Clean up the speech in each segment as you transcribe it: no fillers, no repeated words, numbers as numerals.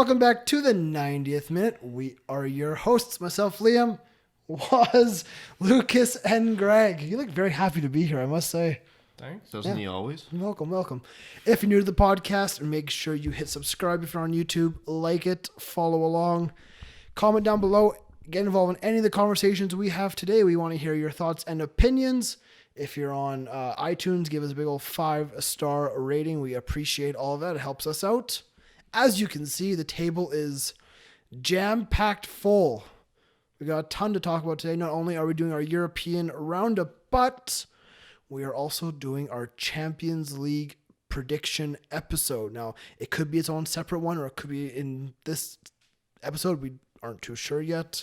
welcome back to the 90th minute. We are your hosts, myself, Liam, was Lucas, and Greg. You look very happy to be here, I must say. Thanks. Doesn't he always? Welcome. If you're new to the podcast, make sure you hit subscribe if you're on YouTube, like it, follow along, comment down below, get involved in any of the conversations we have today. We want to hear your thoughts and opinions. If you're on iTunes, give us a big old 5-star rating. We appreciate all of that. It helps us out. As you can see, the table is jam-packed full. We got a ton to talk about today. Not only are we doing our European roundup, but we are also doing our Champions League prediction episode. Now, it could be its own separate one, or it could be in this episode. We aren't too sure yet.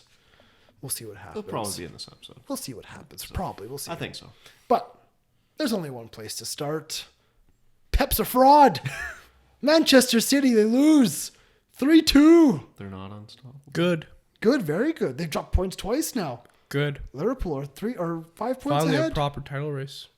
We'll see what happens. It'll probably be in this episode. We'll see what happens. Probably. We'll see. I think so. But there's only one place to start. Pep's a fraud. Manchester City, they lose 3-2. They're not unstoppable. Good. Good, very good. They've dropped points twice now. Good. Liverpool are 5 points Finally ahead. a proper title race.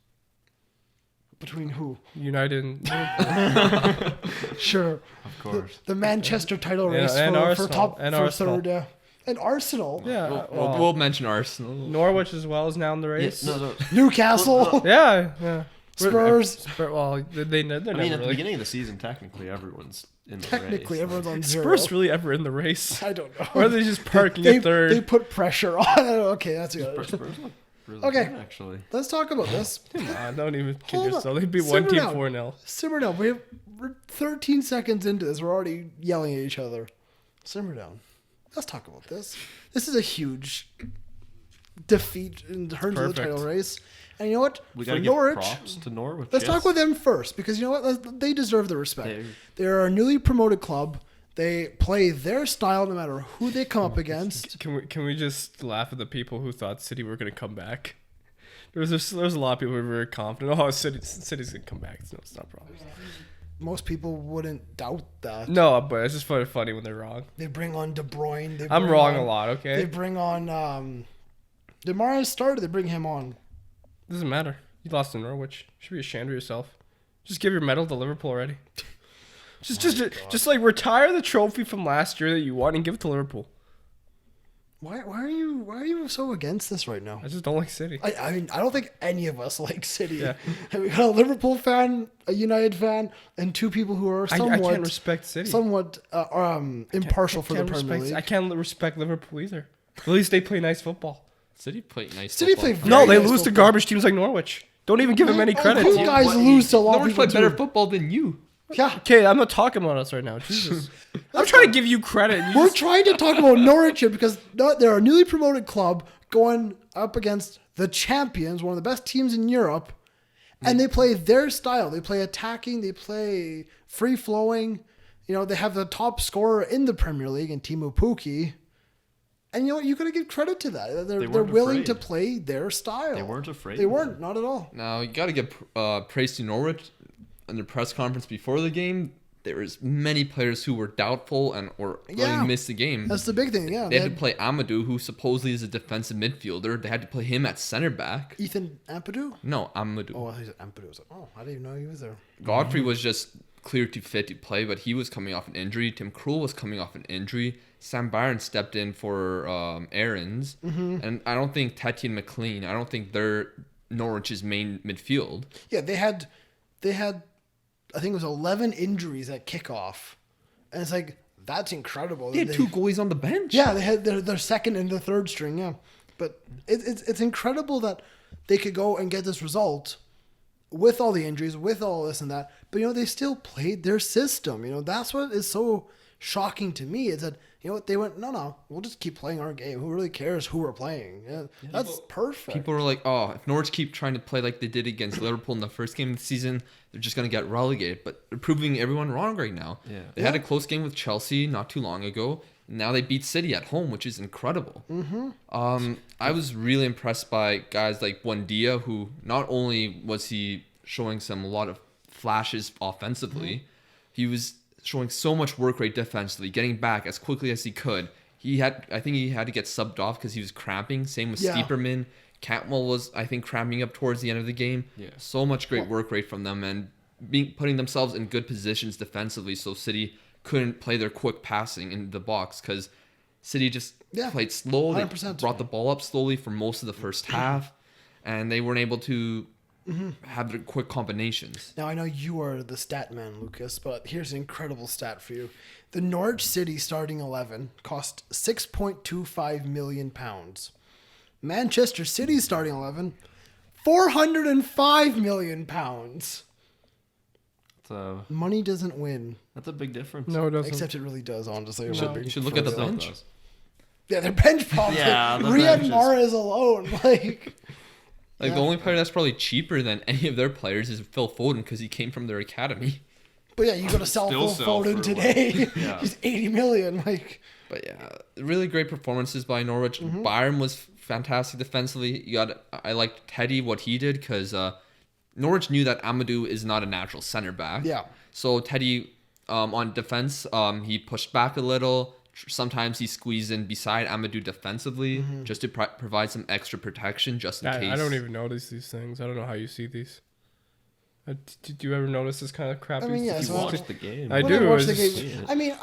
Between who? United and Liverpool. Sure. Of course. The Manchester title race and for Arsenal. top And for Arsenal. third. Yeah. And Arsenal. Yeah. We'll mention Arsenal. Norwich as well is now in the race. No. Newcastle. Yeah. Spurs. Well, they're never I mean, at the really. beginning of the season, technically, everyone's in the Technically, race. everyone's on zero. Spurs really ever in the race? I don't know. Or are they just parking They at third? put pressure on. Okay, that's good. Spurs look really Okay. good, actually. Let's talk about this. Come on, don't even kid Hold on. yourself. They beat Simmer one team down. 4-0. Simmer down. We're 13 seconds into this. We're already yelling at each other. Simmer down. Let's talk about this. This is a huge defeat in terms of the Perfect. title race. And you know what? We For got to give Norwich, props to Norwich. let's yes. talk with them first, because you know what? They deserve the respect. They're- They're a newly promoted club. They play their style no matter who they come up against. Can we just laugh at the people who thought City were going to come back? There was a lot of people who were very confident. Oh, City's going to come back. No, it's not a problem. Most people wouldn't doubt that. No, but it's just funny when they're wrong. They bring on De Bruyne. I'm wrong a lot, They okay? bring on DeMar started. They bring him on. Doesn't matter. You lost to Norwich. You should be ashamed of yourself. Just give your medal to Liverpool already. Just like retire the trophy from last year that you won and give it to Liverpool. Why are you so against this right now? I just don't like City. I mean, I don't think any of us like City. Yeah. We got a Liverpool fan, a United fan, and two people who are I somewhat can't respect City. impartial for the Can't Premier respect- League. I can't respect Liverpool either. At least they play nice football. City played nice. City football. played very No, they nice lose to football. garbage teams like Norwich. Don't even give them any credit. You guys lose to a lot of Norwich people played better too. football than you. Yeah, Okay, I'm not talking about us right now. Jesus. I'm trying to give you credit. You we're just- trying to talk about Norwich here because they're a newly promoted club going up against the champions, one of the best teams in Europe, and they play their style. They play attacking. They play free flowing. You know, they have the top scorer in the Premier League in Timo Pukki. And you know what? You got to give credit to that. They're weren't willing afraid. to play their style. They weren't afraid. They weren't, not at all. Now you got to give praise to Norwich. In the press conference before the game, there was many players who were doubtful and or going Yeah. to miss the game. That's the big thing. Yeah, They had to play Amadou, who supposedly is a defensive midfielder. They had to play him at center back. Ethan Ampadu. No, Amadou. Oh, I think Ampadu. I was like, oh, I didn't even know he was there. Godfrey was just clear to fit to play, but he was coming off an injury. Tim Krul was coming off an injury. Sam Byron stepped in for Aarons. And I don't think Tati and McLean, I don't think they're Norwich's main midfield. Yeah, they had, I think it was 11 injuries at kickoff, and it's like that's incredible. They had two goalies on the bench. Yeah, they had their second and their third string. Yeah, but it's incredible that they could go and get this result with all the injuries, with all this and that. But you know, they still played their system. You know, that's what is so shocking to me is that you know what they went. No, we'll just keep playing our game. Who really cares who we're playing? Yeah, that's perfect. People were like, oh, if Norwich keep trying to play like they did against Liverpool in the first game of the season, they're just going to get relegated. But they're proving everyone wrong right now. Yeah. They had a close game with Chelsea not too long ago. Now they beat City at home, which is incredible. I was really impressed by guys like Buendia, who not only was he showing a lot of flashes offensively, he was showing so much work rate defensively, getting back as quickly as he could. I think he had to get subbed off because he was cramping. Same with Stiepermann. Cantwell was, I think, cramping up towards the end of the game. Yeah. So much great work rate from them and putting themselves in good positions defensively so City couldn't play their quick passing in the box because City just Yeah, played slow. They 100%. brought the ball up slowly for most of the first half, and they weren't able to have their quick combinations. Now, I know you are the stat man, Lucas, but here's an incredible stat for you. The Norwich City starting 11 cost £6.25 million. Manchester City starting 11, £405 million. So Money doesn't win, that's a big difference. No, it doesn't. except it really does, honestly. No. We're being You should look for at the real. bench. Yeah, their bench probably. Yeah, the Riyad bench is- Mahrez alone. Like, Like the only player that's probably cheaper than any of their players is Phil Foden because he came from their academy. but yeah, you got to sell Still Phil sell Foden for today. what? Yeah. He's 80 million. Like, But yeah, really great performances by Norwich. Bayern was fantastic defensively. I liked Teddy what he did because Norwich knew that Amadou is not a natural center back. yeah. So Teddy on defense, he pushed back a little. Sometimes he squeezed in beside Amadou defensively just to provide some extra protection just in case. I don't even notice these things. I don't know how you see these. Did you ever notice this kind of crap? I mean, yeah, You so watched the game. I When do. I watch It's the just- game, I mean,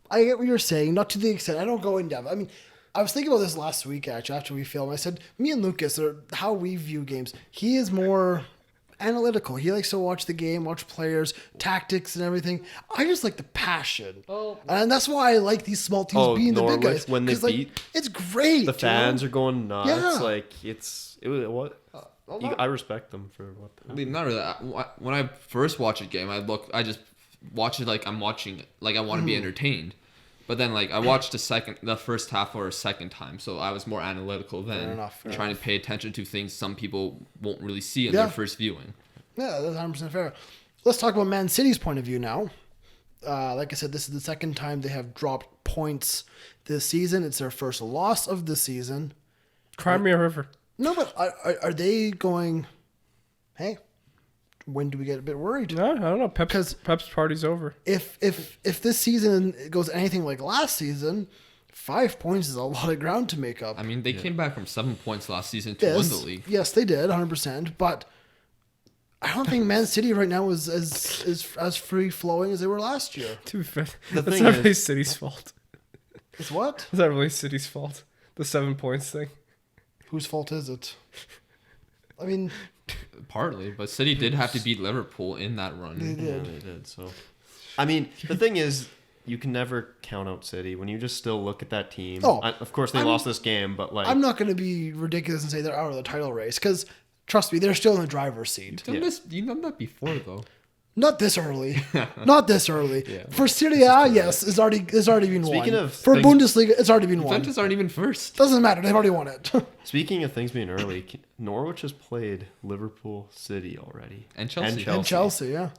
I get what you're saying, not to the extent. I don't go in depth. I mean, I was thinking about this last week actually after we filmed. I said, me and Lucas are how we view games. He is more analytical. He likes to watch the game, watch players, tactics, and everything. I just like the passion, and that's why I like these small teams being the big Norwich, guys. when they 'Cause, like, beat it's great. the fans are going nuts. Yeah. Like it was what I respect them for what. I mean, not really. When I first watch a game, I just watch it like I'm watching it, like I want to be entertained. But then, like I watched the first half for a second time, so I was more analytical then, Fair trying to pay attention to things some people won't really see in Yeah. their first viewing. Yeah, that's 100% fair. Let's talk about Man City's point of view now. Like I said, this is the second time they have dropped points this season. It's their first loss of the season. Crimea River. No, but are they going, hey, when do we get a bit worried? No, I don't know. Because- Pep's party's over. If this season goes anything like last season, 5 points is a lot of ground to make up. I mean, they came back from 7 points last season to win the league. Yes, they did, 100%. But I don't think Man City right now is as free flowing as they were last year. To be fair, The that's thing not is- really City's fault. It's what? That's not really City's fault. The 7 points thing. Whose fault is it? I mean, Partly, but City did have to beat Liverpool in that run. They Yeah, did. they did. So, I mean, the thing is, you can never count out City when you just still look at that team. Oh, Of course, they lost this game, but like, I'm not going to be ridiculous and say they're out of the title race because, trust me, they're still in the driver's seat. You've done that before, though. Not this early. Not this early. Yeah. For Serie A, yes, it's already been Speaking won. of For things- Bundesliga, it's already been won. Juventus aren't even first. Doesn't matter. They've already won it. speaking of things being early, Norwich has played Liverpool City already And Chelsea. And Chelsea, yeah.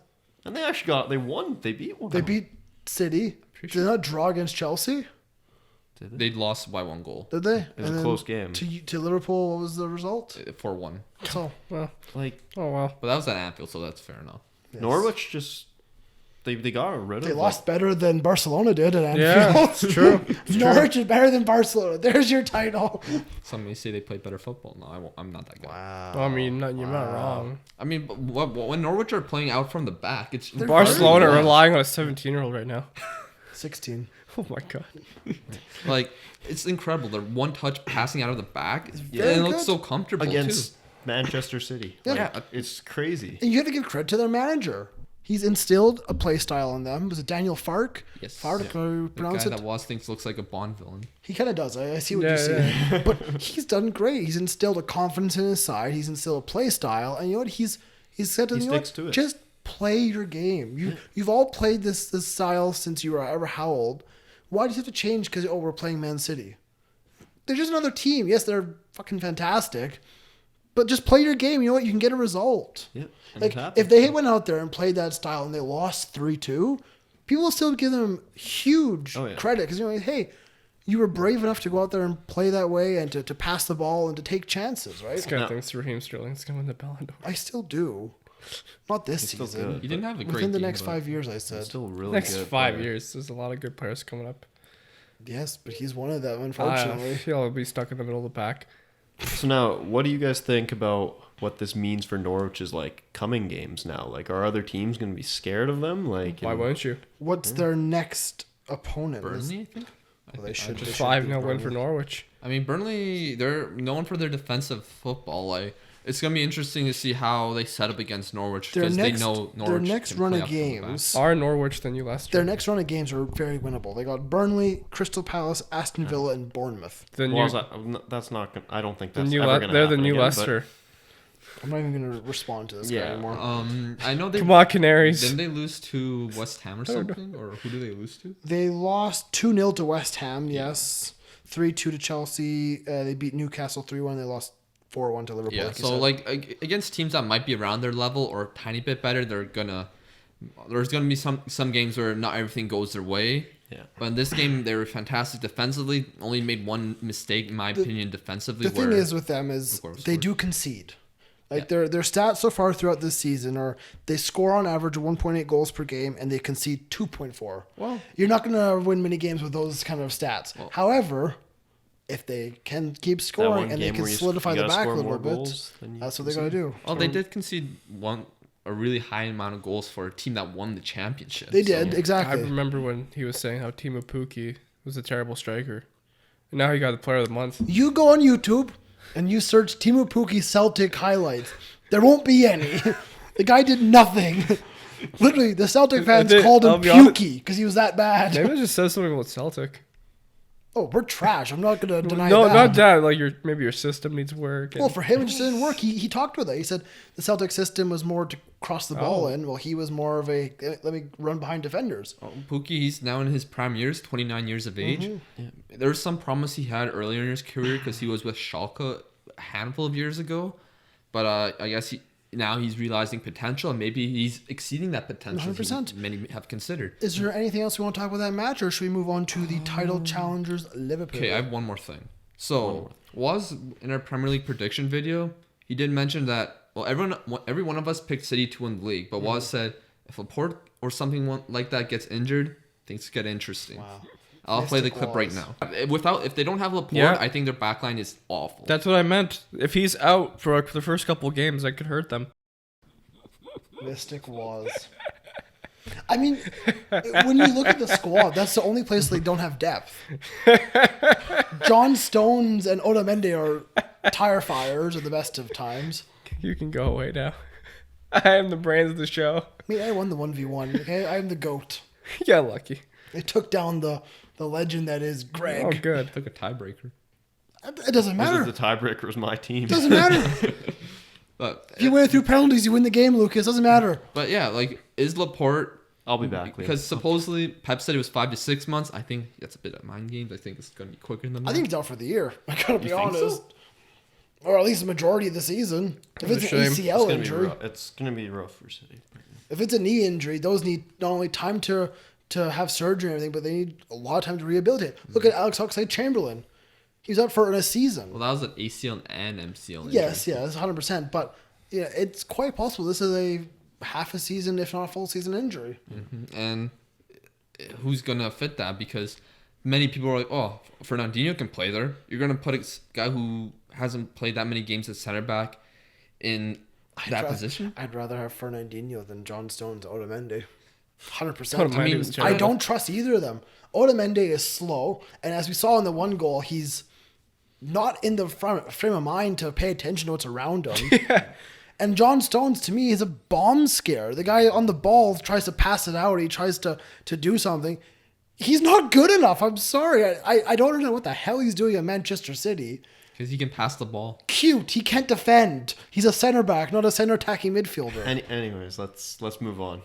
and they actually they beat one. They beat City. Did they not draw against Chelsea? Did they? They lost by 1 goal. Did they? It was And a then close game. To Liverpool, what was the result? 4-1. So, Well, Like oh well. But that was at Anfield, so that's fair enough. yes. Norwich just they got rid of. They lost better than Barcelona did at Yeah, Anfield. it's true. Norwich is better than Barcelona. There's your title. Some may say they played better football. No, I'm not that guy. Wow. I mean, you're not wrong. I mean, but when Norwich are playing out from the back, it's Barcelona very are good. relying on a 17-year-old right now. 16. Oh my god. Like, it's incredible. They're one touch passing out of the back. very And it looks good. so comfortable, Against too. Manchester City. Yeah. Like, it's crazy. And you have to give credit to their manager. He's instilled a play style in them. Was it Daniel Fark? Yes. Fark, Yeah. how you The pronounce guy it? that Was thinks looks like a Bond villain. He kind of does. I see what Yeah, you're saying. But he's done great. He's instilled a confidence in his side. He's instilled a play style. And you know what? He's said to them, He you know sticks what? to it. Just play your game. You've all played this style since you were ever how old. Why do you have to change because, oh, we're playing Man City? They're just another team. Yes, they're fucking fantastic. But just play your game. You know what? You can get a result. Yeah. And Like, it happened. if they went out there and played that style and they lost 3-2, people will still give them huge Oh, yeah. credit because, you know, hey, you were brave enough to go out there and play that way and to pass the ball and to take chances, right? This guy No. thinks Raheem Sterling's going to win the Ballon d'Or. I still do. Not this still season. good. He didn't have a great Within the game, next but 5 years, I said. It's still really Next good. 5 player. years, there's a lot of good players coming up. Yes, but he's one of them, I unfortunately. feel he'll be stuck in the middle of the pack. So now, what do you guys think about what this means for Norwich's like coming games now? Like, are other teams going to be scared of them? Like, Why wouldn't you? What's their next opponent? Burnley, I think. Well, they should Just beat 5-0 win for Burnley. Norwich. I mean, Burnley, they're known for their defensive football. Like, it's gonna be interesting to see how they set up against Norwich Their because they next, know Norwich. their next can run play of up from the back. games. Are Norwich the new Leicester? Their next run of games are very winnable. They got Burnley, Crystal Palace, Aston Villa, and Bournemouth. The well, new, that's not. I don't think the that's new ever Le- going to they're happen the new again, Leicester. I'm not even going to respond to this guy Yeah. anymore. I know they Come on, Canaries. didn't they lose to West Ham or something, or who do they lose to? They lost 2-0 to West Ham, yes. 3-2 to Chelsea. They beat Newcastle 3-1. They lost 4-1 to Liverpool. Yeah, like you so said. like against teams that might be around their level or a tiny bit better, there's gonna be some games where not everything goes their way. Yeah. But in this game, they were fantastic defensively. Only made one mistake, in my opinion, defensively. The thing is with them is Of course, they scored. do concede. Like their stats so far throughout this season are they score on average 1.8 goals per game and they concede 2.4. Well, You're not going to win many games with those kind of stats. However, if they can keep That scoring one and they game can where solidify you the gotta back a score little more bit, goals than you that's what they got to concede. do. well, they did concede a really high amount of goals for a team that won the championship. They did, so- I exactly. remember when he was saying how Timo Pukki was a terrible striker. And now he got the player of the month. You go on YouTube and you search Timo Pukki Celtic highlights. There won't be any. The guy did nothing. Literally, the Celtic fans called him I'll be honest- Pukey because he was that bad. Maybe it just says something about Celtic. Oh, we're trash. I'm not going to deny No, that. not that. Like maybe your system needs work. Well, for him, it just didn't work. He talked with it. He said the Celtic system was more to cross the ball Oh. in, while he was more of a let me run behind defenders. Oh, Pukki, he's now in his prime years, 29 years of age. Mm-hmm. There was some promise he had earlier in his career because he was with Schalke a handful of years ago. But I guess now he's realizing potential and maybe he's exceeding that potential 100%. many have considered. Is there anything else we want to talk about that match, or should we move on to the title challengers Liverpool? Okay, I have one more thing. So, was in our Premier League prediction video, he did mention that, well, every one of us picked City to win the league, but Was said if Laporte or something like that gets injured, things get interesting. Wow. I'll play the Mystic clip right Waz. now. If they don't have Laporte, Yeah. I think their backline is awful. That's what I meant. If he's out for the first couple of games, that could hurt them. Mystic was. I mean, when you look at the squad, that's the only place they don't have depth. John Stones and Otamendi are tire fires at the best of times. You can go away now. I am the brains of the show. I mean, I won the 1v1, okay? I am the GOAT. Yeah, lucky. They took down the legend that is Greg. Oh, good. Took a tiebreaker. It doesn't matter. The tiebreaker was my team. It doesn't matter. But If you win it through penalties, you win the game, Lucas. Doesn't matter. but yeah, like is Laporte? I'll be back. Liam. Because supposedly Pep said it was 5 to 6 months. I think that's a bit of mind games. I think it's going to be quicker than that. I think he's out for the year. I gotta be You think so? honest. Or at least the majority of the season. If It's it's a an shame. it's ACL gonna be injury, rough. It's gonna be rough for City. if it's a knee injury, those need not only time to have surgery and everything, but they need a lot of time to rehabilitate. Look at Alex Oxlade-Chamberlain. He's out for a season. Well, that was an ACL and MCL injury. Yes, that's 100%. But yeah, it's quite possible this is a half a season, if not a full season injury. And who's going to fit that? Because many people are like, oh, Fernandinho can play there. You're going to put a guy who hasn't played that many games at center back in that position? I'd rather have Fernandinho than John Stones Otamendi Otamendi. 100%. was I terrible. don't trust either of them. Otamendi is slow, and as we saw in the one goal, he's not in the frame of mind to pay attention to what's around him. And John Stones, to me, is a bomb scare. The guy on the ball tries to pass it out. He tries to do something. He's not good enough. I'm sorry. I don't know what the hell he's doing at Manchester City. Because he can pass the ball. Cute. He can't defend. He's a center back, not a center attacking midfielder. Anyways, let's move on.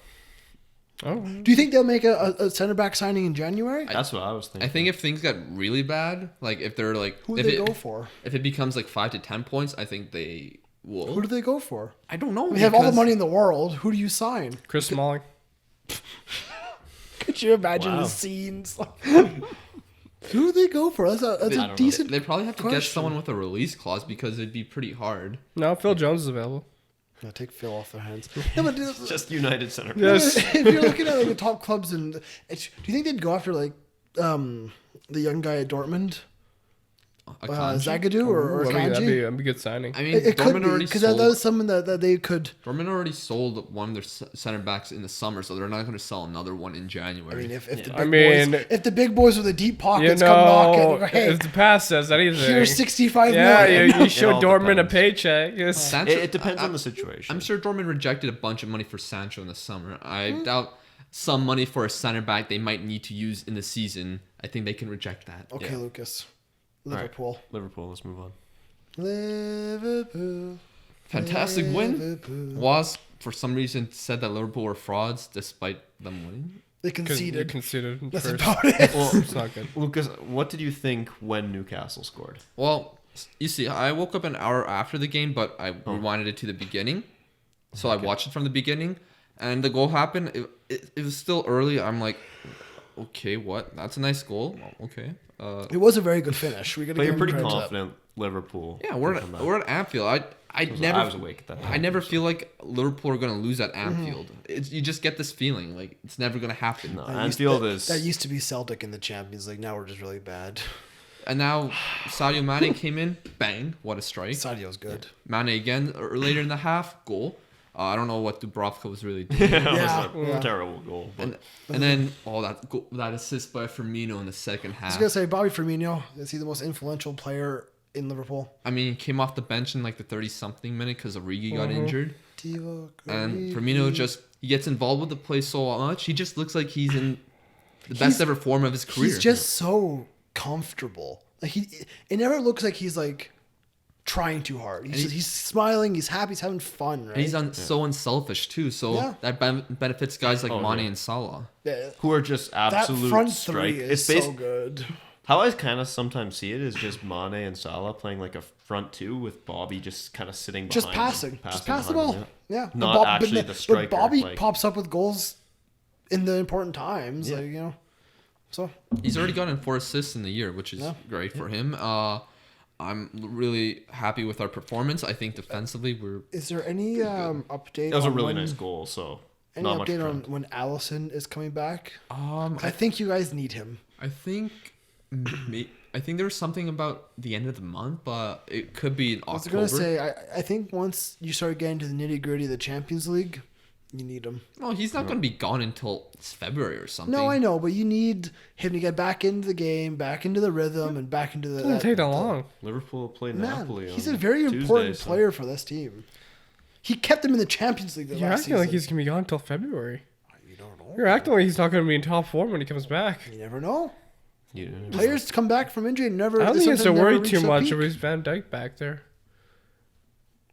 Oh, Do you think they'll make a center back signing in January? That's what I was thinking. I think if things got really bad, like if they're like... Who if do they it, go for? If it becomes like 5 to 10 points, I think they will. Who do they go for? I don't know. They have all the because- money in the world. Who do you sign? Chris Smalling. Could you imagine Wow. the scenes? Who do they go for? That's I a don't know. decent. They probably have to get question. someone with a release clause because it'd be pretty hard. No, Phil Jones is available. No, take Phil off their hands. No, but Just United center. Yes. if you're looking at like the top clubs, do you think they'd go after like the young guy at Dortmund? Akanji. Zagadou or That'd Kanji. be a good signing. I mean, It could Dortmund be already because sold. that was something that they could. Dortmund already sold one of their center backs in the summer, so they're not going to sell another one in I January. mean, if the I big mean, boys, if the big boys with the deep You pockets come knocking, know, and go, hey, if the pass says anything, here's 65 yeah, million. you show all Dortmund a depends. paycheck. Yes. Sancho, It depends on the situation. I'm sure Dortmund rejected a bunch of money for Sancho in the summer. I Hmm. doubt some money for a center back they might need to use in the season. I think they can reject that. Okay, Yeah. Lucas. right. Liverpool. Liverpool. Let's move on. Liverpool. Fantastic win. Liverpool. Was for some reason said that Liverpool were frauds despite them winning. They You conceded. conceded That's first. about it. Well, It's not good. Lucas, what did you think when Newcastle scored? Well, you see, I woke up an hour after the game, but I rewinded it to the beginning. So I watched it from the beginning, and the goal happened. It was still early. I'm like, okay, what? That's a nice goal. Okay. It was a very good finish. We got to But give you're them pretty credit for that. confident Liverpool. Yeah, will come back. we're at Anfield. I never I was awake at that time. I never feel like Liverpool are gonna lose at Anfield. You just get this feeling like it's never gonna happen. No, That used- Anfield that- is. That used to be Celtic in the Champions League. Now we're just really bad. And now Sadio Mane came in, bang, what a strike. Sadio's good. Mane again later in the half, goal. I don't know what Dubravka was really doing. That Yeah, was a yeah. terrible goal. But And then that assist by Firmino in the second I was half. gonna say Bobby Firmino. Is he the most influential player in Liverpool? I mean, he came off the bench in like the 30-something minute because Origi got injured. Divock And Origi. Firmino he gets involved with the play so much. He just looks like he's in the best ever form of his career. He's just so comfortable. Like it never looks like he's like trying too hard. He's smiling. He's happy. He's having fun. Right? And he's so unselfish too. So Yeah. that benefits guys like Mane yeah. and Salah. Yeah, who are just that absolute front strike. three is It's so good. how I kind of sometimes see it is just Mane and Salah playing like a front two with Bobby just kind of sitting behind Just them, passing. Just pass the behind ball. them, Yeah. But Not actually but the striker, But Bobby like- pops up with goals in the important times. Yeah. Like, you know. So He's already gotten 4 assists in the year, which is Yeah. great for him. I'm really happy with our performance. I think defensively we're is there any update? That was a on really when- nice goal. So Any not much. update on trend. when Allison is coming back? I I think you guys need him. I think I think there was something about the end of the month, but it could be in I was October. gonna say I think once you start getting to the nitty gritty of the Champions League, you need him. Well, he's not going to be gone until February or something. No, I know, but you need him to get back into the game, back into the rhythm, and back into the. It doesn't take that long. Liverpool played Man, Napoli. he's on a very Tuesday, important so- player for this team. He kept them in the Champions League the You're last acting like season. he's gonna be gone until February. You don't know. You're acting like he's not gonna be in top form when he comes back. You never know. Yeah. Players come back from injury and never. I don't think he has to sometimes never worry reach too their much peak. if he's Van Dijk back there.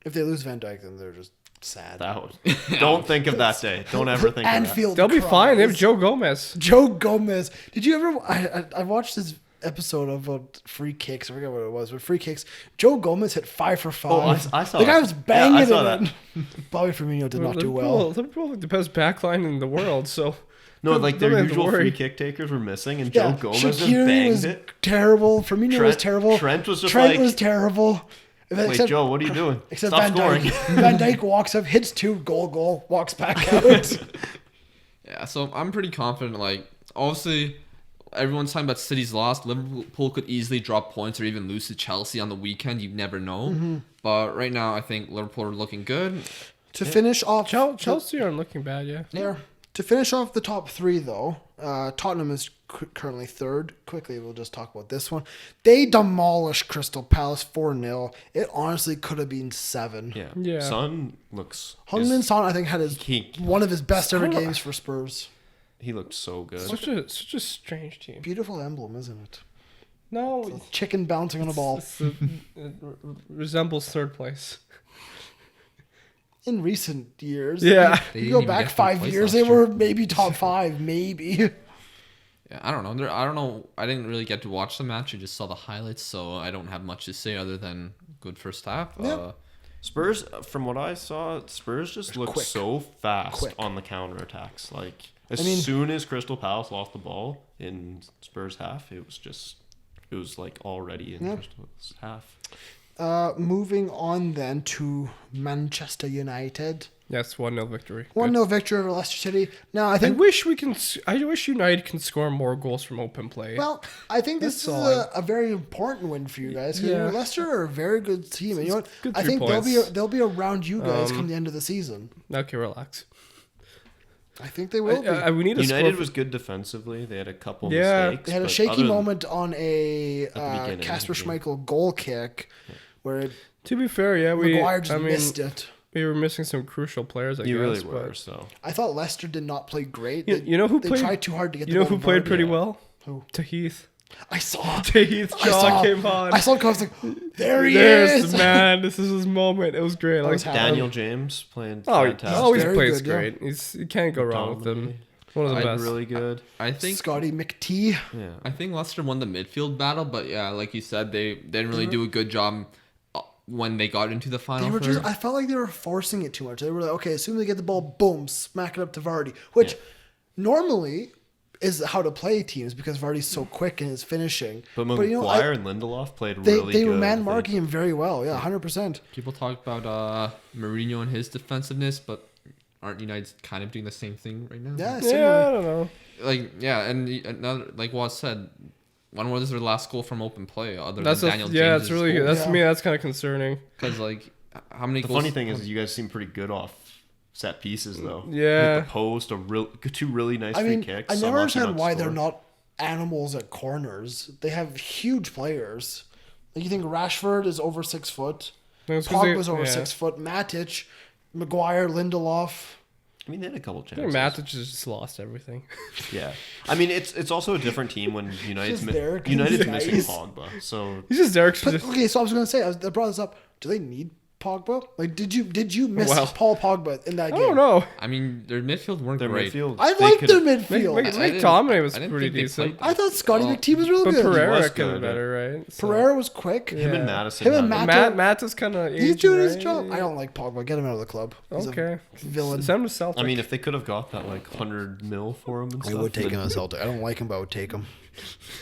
If they lose Van Dijk, then they're just sad. That was, don't think of that day. Don't ever think of that. Anfield. They'll be fine. They have cries. Joe Gomez. Joe Gomez. Did you ever? I watched this episode about free kicks. I forget what it was, but free kicks. Joe Gomez hit 5 for 5. Oh, I saw the guy that. was banging Yeah, I saw it in. Bobby Firmino did not do well. Liverpool like the best backline in the world, so No, don't- like don't their have to usual worry. free kick takers were missing, and Yeah, Joe Gomez just Shaqiri banged was it. terrible. Firmino was Trent- terrible. Trent was just Trent like- was terrible. Wait, Joe, what are you doing? Except Stop Van scoring. Dijk. Van Dijk walks up, hits 2, goal, walks back out. Yeah, so I'm pretty confident. Like, obviously, everyone's talking about City's loss. Liverpool could easily drop points or even lose to Chelsea on the weekend. You never know. Mm-hmm. But right now, I think Liverpool are looking good. To finish off, Chelsea aren't looking bad, yeah. there. To finish off the top 3, though, Tottenham is currently 3rd. Quickly, we'll just talk about this one. They demolished Crystal Palace 4-0. It honestly could have been 7. Yeah. Yeah. Son looks. Heung-min Son, I think, had He- one of his best ever Son- games for Spurs. He looked so good. Such a strange team. Beautiful emblem, isn't it? No, Chicken bouncing on a ball. it resembles third place. In recent years, Yeah. They you didn't go even back get third 5 place years, last they year. were maybe top 5, maybe. Yeah, I don't know. I don't know. I didn't really get to watch the match. I just saw the highlights, so I don't have much to say other than good first half. Yeah. Spurs, from what I saw, Spurs just looked quick. so fast Quick. on the counterattacks. Like, as I mean- soon as Crystal Palace lost the ball in Spurs half, it was like already in Yeah. Crystal's half. Moving on then to Manchester United. Yes, 1-0 victory. 1-0 victory over Leicester City. Now, I I think... wish United can score more goals from open play. Well, I think this is That's all a very important win for you guys. Because Yeah. Leicester are a very good team. And you know what? Good I 3 think points. they'll be around you guys come the end of the season. Okay, relax. I think they will be. We need a United score. was good defensively. They had a couple Yeah. mistakes. They had a but shaky other than- moment on a beginning, Kasper yeah. Schmeichel goal kick where To be fair, yeah, Maguire just missed it. we were missing some crucial players. I You guess, really were. but- So I thought Leicester did not play great. You know who they played? tried too hard to get You the know ball who played involved. pretty Yeah. well? Who? Tahith. I saw. Tahith's jaw came on. I saw it. I was like, there he There's is. the man. This is his moment. It was great. was Like happy. Daniel James playing Oh, fantastic. he always Very plays good, yeah. great. You can't go wrong with him. One of the best. Really good. I think Scotty McTee. Yeah. I think Leicester won the midfield battle, but yeah, like you said, they didn't really do a good job when they got into the final They were third. just. I felt like they were forcing it too much. They were like, okay, as soon as they get the ball, boom, smack it up to Vardy, which normally is how to play teams because Vardy's so quick in his finishing. But you know, Maguire and Lindelof played they really good. were I man think. marking him very well. Yeah, 100%. People talk about Mourinho and his defensiveness, but aren't United kind of doing the same thing right now? Yeah, Yeah, similar. I don't know. Like yeah, and another like Waz said, when was their last goal from open play other That's than Daniel James? yeah, it's really good. That's Yeah. to me. That's kind of concerning. Because like how many The goals? funny thing is, you guys seem pretty good off set pieces, though. Yeah. Hit the post, two really nice I free mean, kicks. I some never lucky understand why they're score. not animals at corners. They have huge players. Like you think Rashford is over 6 foot, No, it's 'cause they- Pogba's over yeah. 6 foot, Matic, Maguire, Lindelof. I mean, they had a couple I think chances. Matic just lost everything. Yeah, I mean, it's also a different team when United's Just there 'cause United's he's missing nice. Pogba. So He's just Derek's. But, okay, so I was going to say, I brought this up. Do they need Pogba? Like, did you miss Well, Paul Pogba in that I game? don't know. I mean, their midfield weren't their great. midfield. I they liked could've- their midfield. McTominay was I didn't pretty think they decent. played I thought Scotty Well, McTee was real But good. Pereira was could have good. better, right? So- Pereira was quick. Him Yeah. and Madison. Him and had- Matt- Is kind of. He's doing his job. I don't like Pogba. Get him out of the club. He's Okay. a villain. Send him to Celtic. I mean, if they could have got that like 100 mil for him and I stuff, would take then- him as Celtic. I don't like him, but I would take him.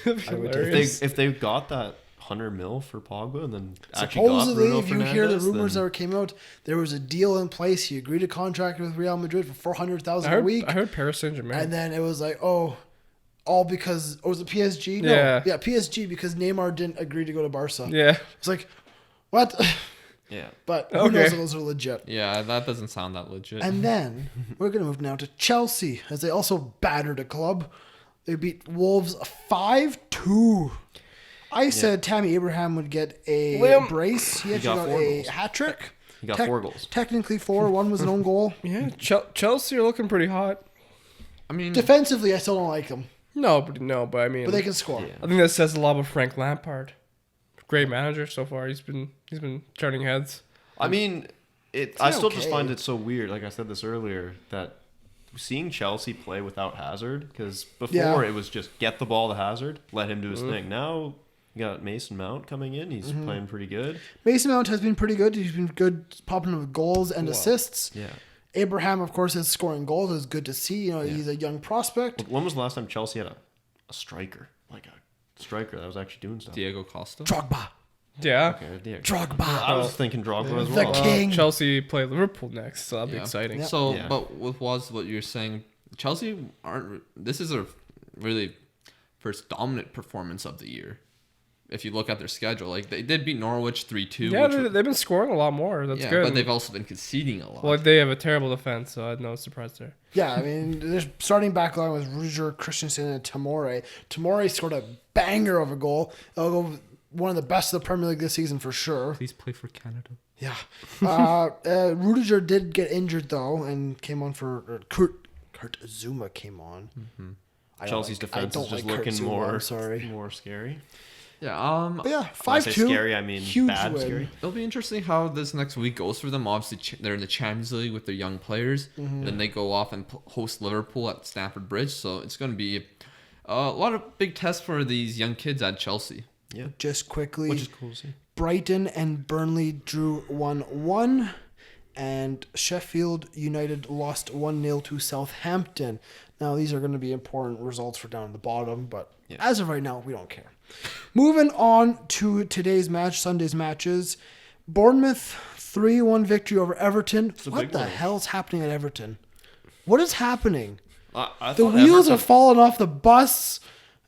That'd be I would take hilarious. if they got that 100 mil for Pogba and then actually got Supposedly, Bruno if you hear the Fernandes, rumors then- that came out, there was a deal in place. He agreed to contract with Real Madrid for 400,000 I a week, heard Paris Saint Germain. and then it was like, oh, all because was it PSG? No, Yeah. PSG because Neymar didn't agree to go to Barca. Yeah. It's like, what? Yeah. But who Okay. knows if those are legit. Yeah, that doesn't sound that legit. And then we're gonna move now to Chelsea as they also battered a club. They beat Wolves 5-2. I said Tammy Abraham would get a Liam. brace. He actually got got 4 a goals. hat trick. He got 4 goals. Technically 4. One was an own goal. Yeah. Chelsea are looking pretty hot. I mean, Defensively, I still don't like them, No, but I mean, but they can score. Yeah. I think that says a lot about Frank Lampard. Great manager so far. He's been turning heads. I mean, I still just okay. find it so weird. Like I said this earlier, that seeing Chelsea play without Hazard, because before Yeah. it was just get the ball to Hazard, let him do his thing. Now you got Mason Mount coming in. He's playing pretty good. Mason Mount has been pretty good. He's been good popping up with goals and assists. Yeah. Abraham, of course, is scoring goals. It's good to see. You know, he's a young prospect. When was the last time Chelsea had a striker? Like a striker that was actually doing stuff. Diego Costa. Drogba. Yeah. Okay, yeah. Drogba. I was thinking Drogba as The well. king. Chelsea play Liverpool next, so that'll be exciting. So, Yeah. but with Waz, what you're saying, Chelsea aren't. This is a really first dominant performance of the year. If you look at their schedule, like they did beat Norwich 3-2. Yeah, they've been scoring a lot more. That's good. but they've also been conceding a lot. Well, they have a terrible defense, so I had no surprise there. Yeah, I mean, their starting back line was Rudiger, Christensen, and Tamore. Tamore scored a banger of a goal. It'll go one of the best of the Premier League this season for sure. Please play for Canada. Yeah. Rudiger did get injured, though, and came on for... Kurt Zuma came on. I don't Chelsea's like- defense I is don't just like Kurt looking Zuma, more I'm sorry. more scary. Yeah. But yeah, When I say 5-2. scary, I mean huge bad win. scary. It'll be interesting how this next week goes for them. Obviously, they're in the Champions League with their young players. Then they go off and host Liverpool at Stamford Bridge. So it's going to be a lot of big tests for these young kids at Chelsea. Yeah. Just quickly, Which is cool to see. Brighton and Burnley drew 1-1, and Sheffield United lost 1-0 to Southampton. Now, these are going to be important results for down at the bottom, but as of right now, we don't care. Moving on to today's match, Sunday's matches. Bournemouth 3-1 victory over Everton. a What big the one. hell's happening at Everton? What is happening? I The thought wheels Everton- have fallen off the bus,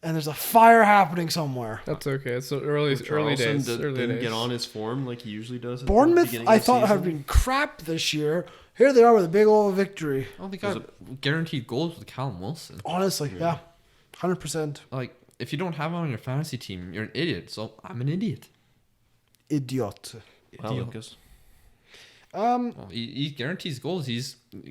and there's a fire happening somewhere. That's okay. It's the early Charleston days. didn't Early days. get on his form like he usually does. At the Bournemouth, beginning I of the thought, have season. been crap this year. Here they are with a big old victory. Oh, they got guaranteed goals with Callum Wilson. Honestly, yeah. 100%. Like, if you don't have him on your fantasy team, you're an idiot. So I'm an idiot. Idiot. Wow, Lucas. Well, he guarantees goals.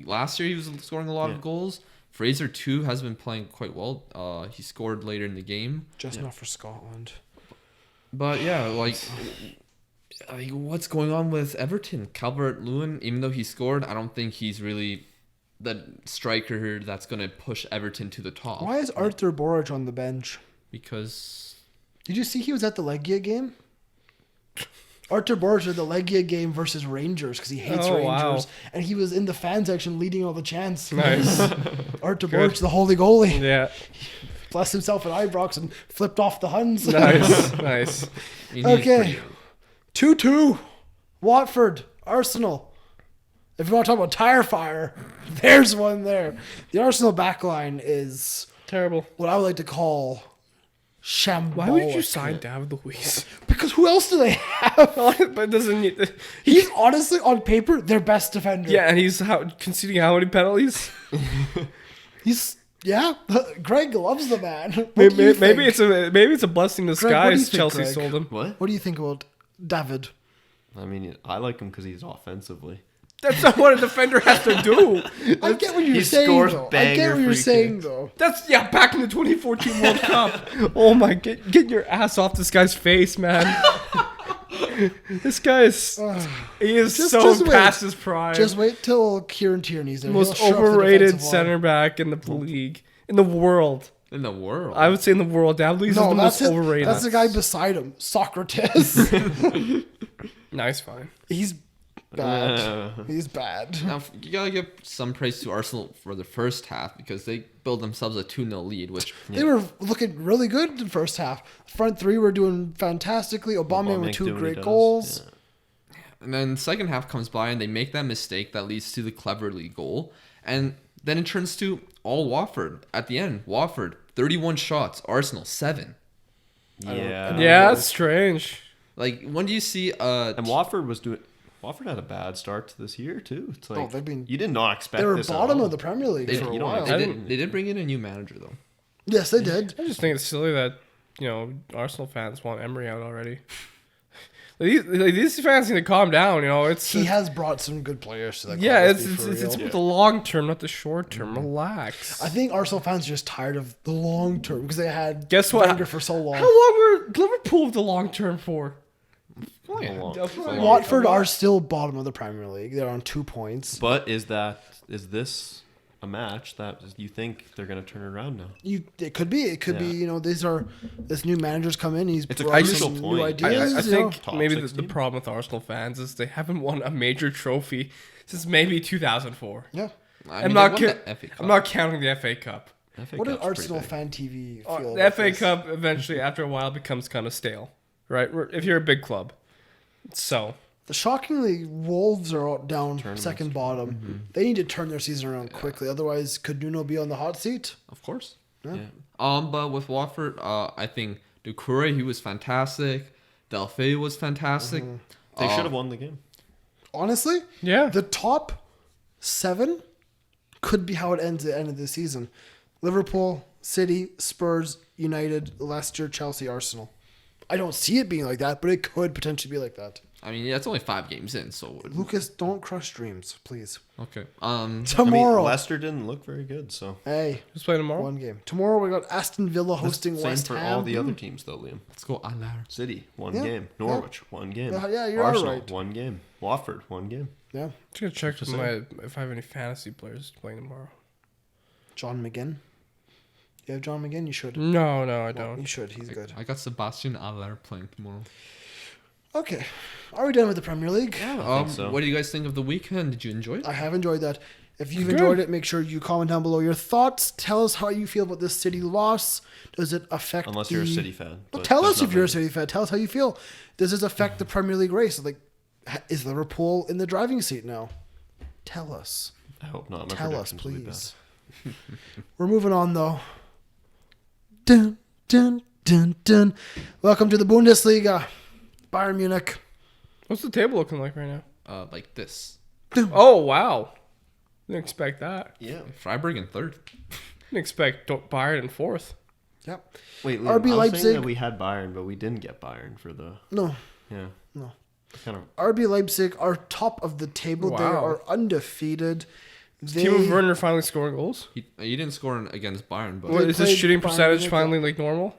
Last year he was scoring a lot of goals. Fraser too has been playing quite well. He scored later in the game. Just not for Scotland. But yeah, like what's going on with Everton? Calvert-Lewin, even though he scored, I don't think he's really the striker that's going to push Everton to the top. Why is Arthur Borich on the bench? Because Did you see he was at the Legia game? Arthur Borich at the Legia game versus Rangers because he hates Oh, Rangers. wow. And he was in the fan section leading all the chants. Nice. Arthur Good. Borich, the holy goalie, Yeah. blessed himself at Ibrox and flipped off the Huns. Nice. Nice. he's Okay. pretty- 2-2. Watford. Arsenal. If you want to talk about tire fire, there's one there. The Arsenal backline is Terrible. what I would like to call shambolic. Why would you sign David Luiz? Because who else do they have? But it doesn't need. He's honestly, on paper, their best defender. Yeah, and he's conceding how many penalties? He's, yeah. Greg loves the man. What Maybe, do you maybe think? it's a blessing in Greg, what do you disguise. think, Chelsea Greg? sold him. What? What do you think about David? I mean, I like him because he's offensively. That's not what a defender has to do. I get what you're he saying, scores though. I banger get what you're free saying, kicks. though. That's back in the 2014 World Cup. Oh my, get your ass off this guy's face, man. This guy is he is Just so wait. past his prime. Just wait till Kieran Tierney's there. Most He'll shut up the overrated defensive line. center back in the league, in the world. in the world. I would say in the world. David Luiz is No, the that's most it. overrated. That's the guy beside him, Socrates. Nice, fine. He's bad. He's bad. Now, you gotta give some praise to Arsenal for the first half because they built themselves a 2-0 lead, which They were looking really good in the first half. Front three were doing fantastically. Aubameyang with Aubameyang two doing what he great does. goals. Yeah. and then second half comes by and they make that mistake that leads to the cleverly goal, and then it turns to all Watford at the end. Watford 31 shots, Arsenal 7. Yeah. Yeah, that's strange. Like, when do you see And Watford had a bad start to this year too. It's like they've been- you did not expect They were this at bottom all. of the Premier League They- for a you don't while. have- they did bring in a new manager though? Yes, they did. I just think it's silly that Arsenal fans want Emery out already. These fans need to calm down. He has brought some good players to that club. Yeah, let's it's be for real. about the long term, not the short term. Relax. I think Arsenal fans are just tired of the long term because they had Guess what? Wenger for so long. How long were Liverpool with the long term for? Watford are still bottom of the Premier League. They're on 2 points. But is this a match that you think they're going to turn around now? It could be. It could be. This new manager's come in. He's It's a brought crucial some new point. ideas. I think Top maybe the 16. problem with Arsenal fans is they haven't won a major trophy since maybe 2004. Yeah. I'm not they won the FA Cup. I'm not counting the FA Cup. FA What did Cup's pretty Arsenal big. fan TV feel? The about FA this? Cup eventually, after a while, becomes kind of stale, right? If you're a big club, so Shockingly, Wolves are down second bottom. Mm-hmm. They need to turn their season around quickly. Otherwise, could Nuno be on the hot seat? Of course. Yeah. But with Watford, I think Doucouré, he was fantastic. Delphi was fantastic. They should have won the game. Honestly, yeah, the top 7 could be how it ends at the end of the season. Liverpool, City, Spurs, United, Leicester, Chelsea, Arsenal. I don't see it being like that, but it could potentially be like that. I mean, yeah, it's only 5 games in, so Lucas, don't crush dreams, please. okay. Tomorrow. I mean, Leicester didn't look very good, so Hey, who's playing tomorrow? one game. Tomorrow we got Aston Villa hosting same West for Ham. all the other teams though, Liam. Let's go Alar. City, one Yeah, game. Norwich, one game. Yeah, you're Arsenal, right. one game. Watford, one game. Yeah, Just gonna check if I have any fantasy players playing tomorrow. John McGinn. You have John McGinn? You should. No, I Well, don't. you should. He's good. I got Sebastian Alar playing tomorrow. Okay. Are we done with the Premier League? I think so. What do you guys think of the weekend? Did you enjoy it? I have enjoyed that. If you've Good. enjoyed it, make sure you comment down below your thoughts. Tell us how you feel about this City loss. Does it affect Unless you're a City fan. Well, but tell there's us if you're a nothing- City fan. Tell us how you feel. Does this affect the Premier League race? Like, Is Liverpool in the driving seat now? Tell us. I hope not. My Tell us, predictions will be bad. please. We're moving on, though. Dun, dun, dun, dun. Welcome to the Bundesliga. Bayern Munich. What's the table looking like right now? Like this. Oh, wow. Didn't expect that. Yeah. Freiburg in third. Didn't expect Bayern in fourth. Yep. Wait, RB I was saying Leipzig. that we had Bayern, but we didn't get Bayern for the. No. Yeah. No. Kind of. RB Leipzig are top of the table. They Wow. are undefeated. They, Timo Werner finally scoring goals. He didn't score against Bayern, but What, is his played shooting Bayern percentage Munich. finally like normal?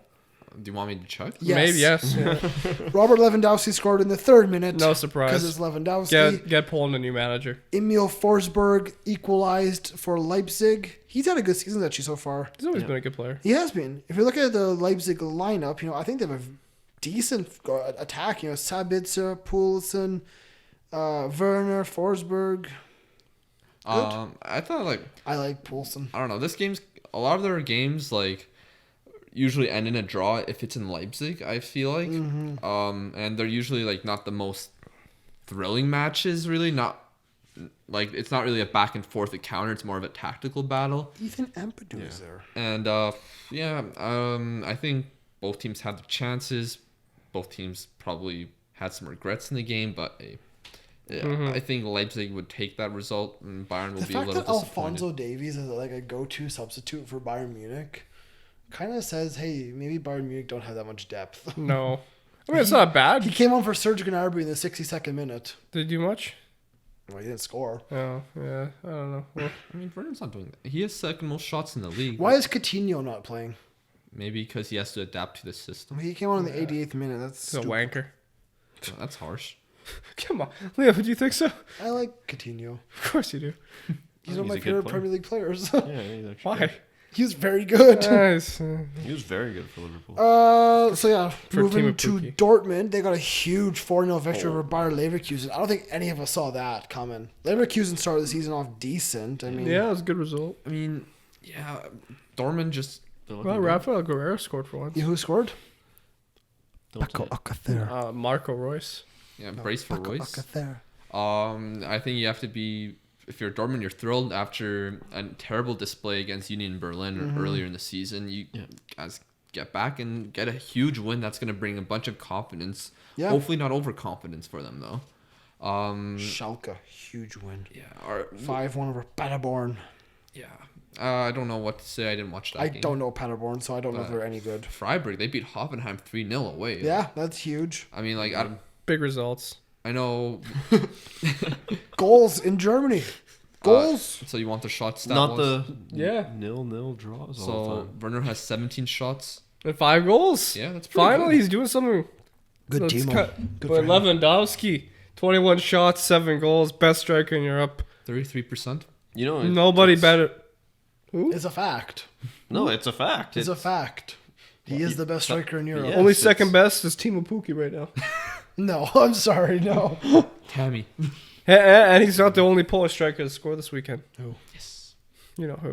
do you want me to check? Yes. Maybe, yes. Yeah. Robert Lewandowski scored in the 3rd minute. No Because surprise. it's Lewandowski. Get Poland a new manager. Emil Forsberg equalized for Leipzig. He's had a good season actually so far. He's always Yeah. been a good player. He has been. If you look at the Leipzig lineup, I think they have a decent attack. Sabitzer, Poulsen, Werner, Forsberg. I thought like I like Poulsen. I don't know. This game's a lot of their games like usually end in a draw if it's in Leipzig. I feel like, and they're usually like not the most thrilling matches. Really, not like it's not really a back and forth encounter. It's more of a tactical battle. Ethan Ampadu is there. And I think both teams had the chances. Both teams probably had some regrets in the game, but I think Leipzig would take that result, and Bayern will The be a fact little that disappointed. Alfonso Davies is like a go-to substitute for Bayern Munich kind of says, hey, maybe Bayern Munich don't have that much depth. No. I mean, it's not He bad. came on for Serge Gnabry in the 62nd minute. Did he do much? Well, he didn't score. Oh, yeah. I don't know. Well, I mean, Werner's not doing that. He has second most shots in the league. Why is Coutinho not playing? Maybe because he has to adapt to the system. He came on in the 88th minute. That's he's a stupid. wanker. Well, that's harsh. Come on. Leo, do you think so? I like Coutinho. Of course you do. He's one of He's my a good favorite player. Premier League players. Yeah, he's actually Why? good. He was very good. Nice. He was very good for Liverpool. So yeah, For a team moving of to Pookie. Dortmund, they got a huge 4-0 victory over Bayer Leverkusen. I don't think any of us saw that coming. Leverkusen started the season off decent. I mean, Yeah, it was a good result. I mean, yeah, Dortmund just They're looking Well, good. Rafael Guerrero scored for once. you know who scored? Don't say it. Alcacer. Marco Royce. brace for Royce. Alcacer. I think you have to be, if you're Dortmund, you're thrilled after a terrible display against Union Berlin earlier in the season. You guys get back and get a huge win. That's going to bring a bunch of confidence. Yeah. Hopefully not overconfidence for them though. Schalke, huge win. Yeah. 5-1 over Paderborn. Yeah. I don't know what to say. I didn't watch that I game. don't know Paderborn, so I don't know if they're any good. Freiburg, they beat Hoffenheim 3-0 away. Yeah, that's huge. I mean, like, Big results. I know. Goals in Germany. Goals. So you want the shot stat? Not was? the Yeah. 0-0 draws all the So time. Werner has 17 shots. And 5 goals. Yeah, that's pretty Finally, good. he's doing something. Good Let's team. cut- Good But for him. Lewandowski, 21 shots, 7 goals, best striker in Europe. 33%. You know, Nobody it's- better. Who? It's a fact. No, it's a fact. It's a fact. He is the best striker in Europe. Yeah. Only it's- second best is Timo Pukki right now. No, I'm sorry, no. Tammy. And he's not the only Polish striker to score this weekend. Who? Yes. You know who.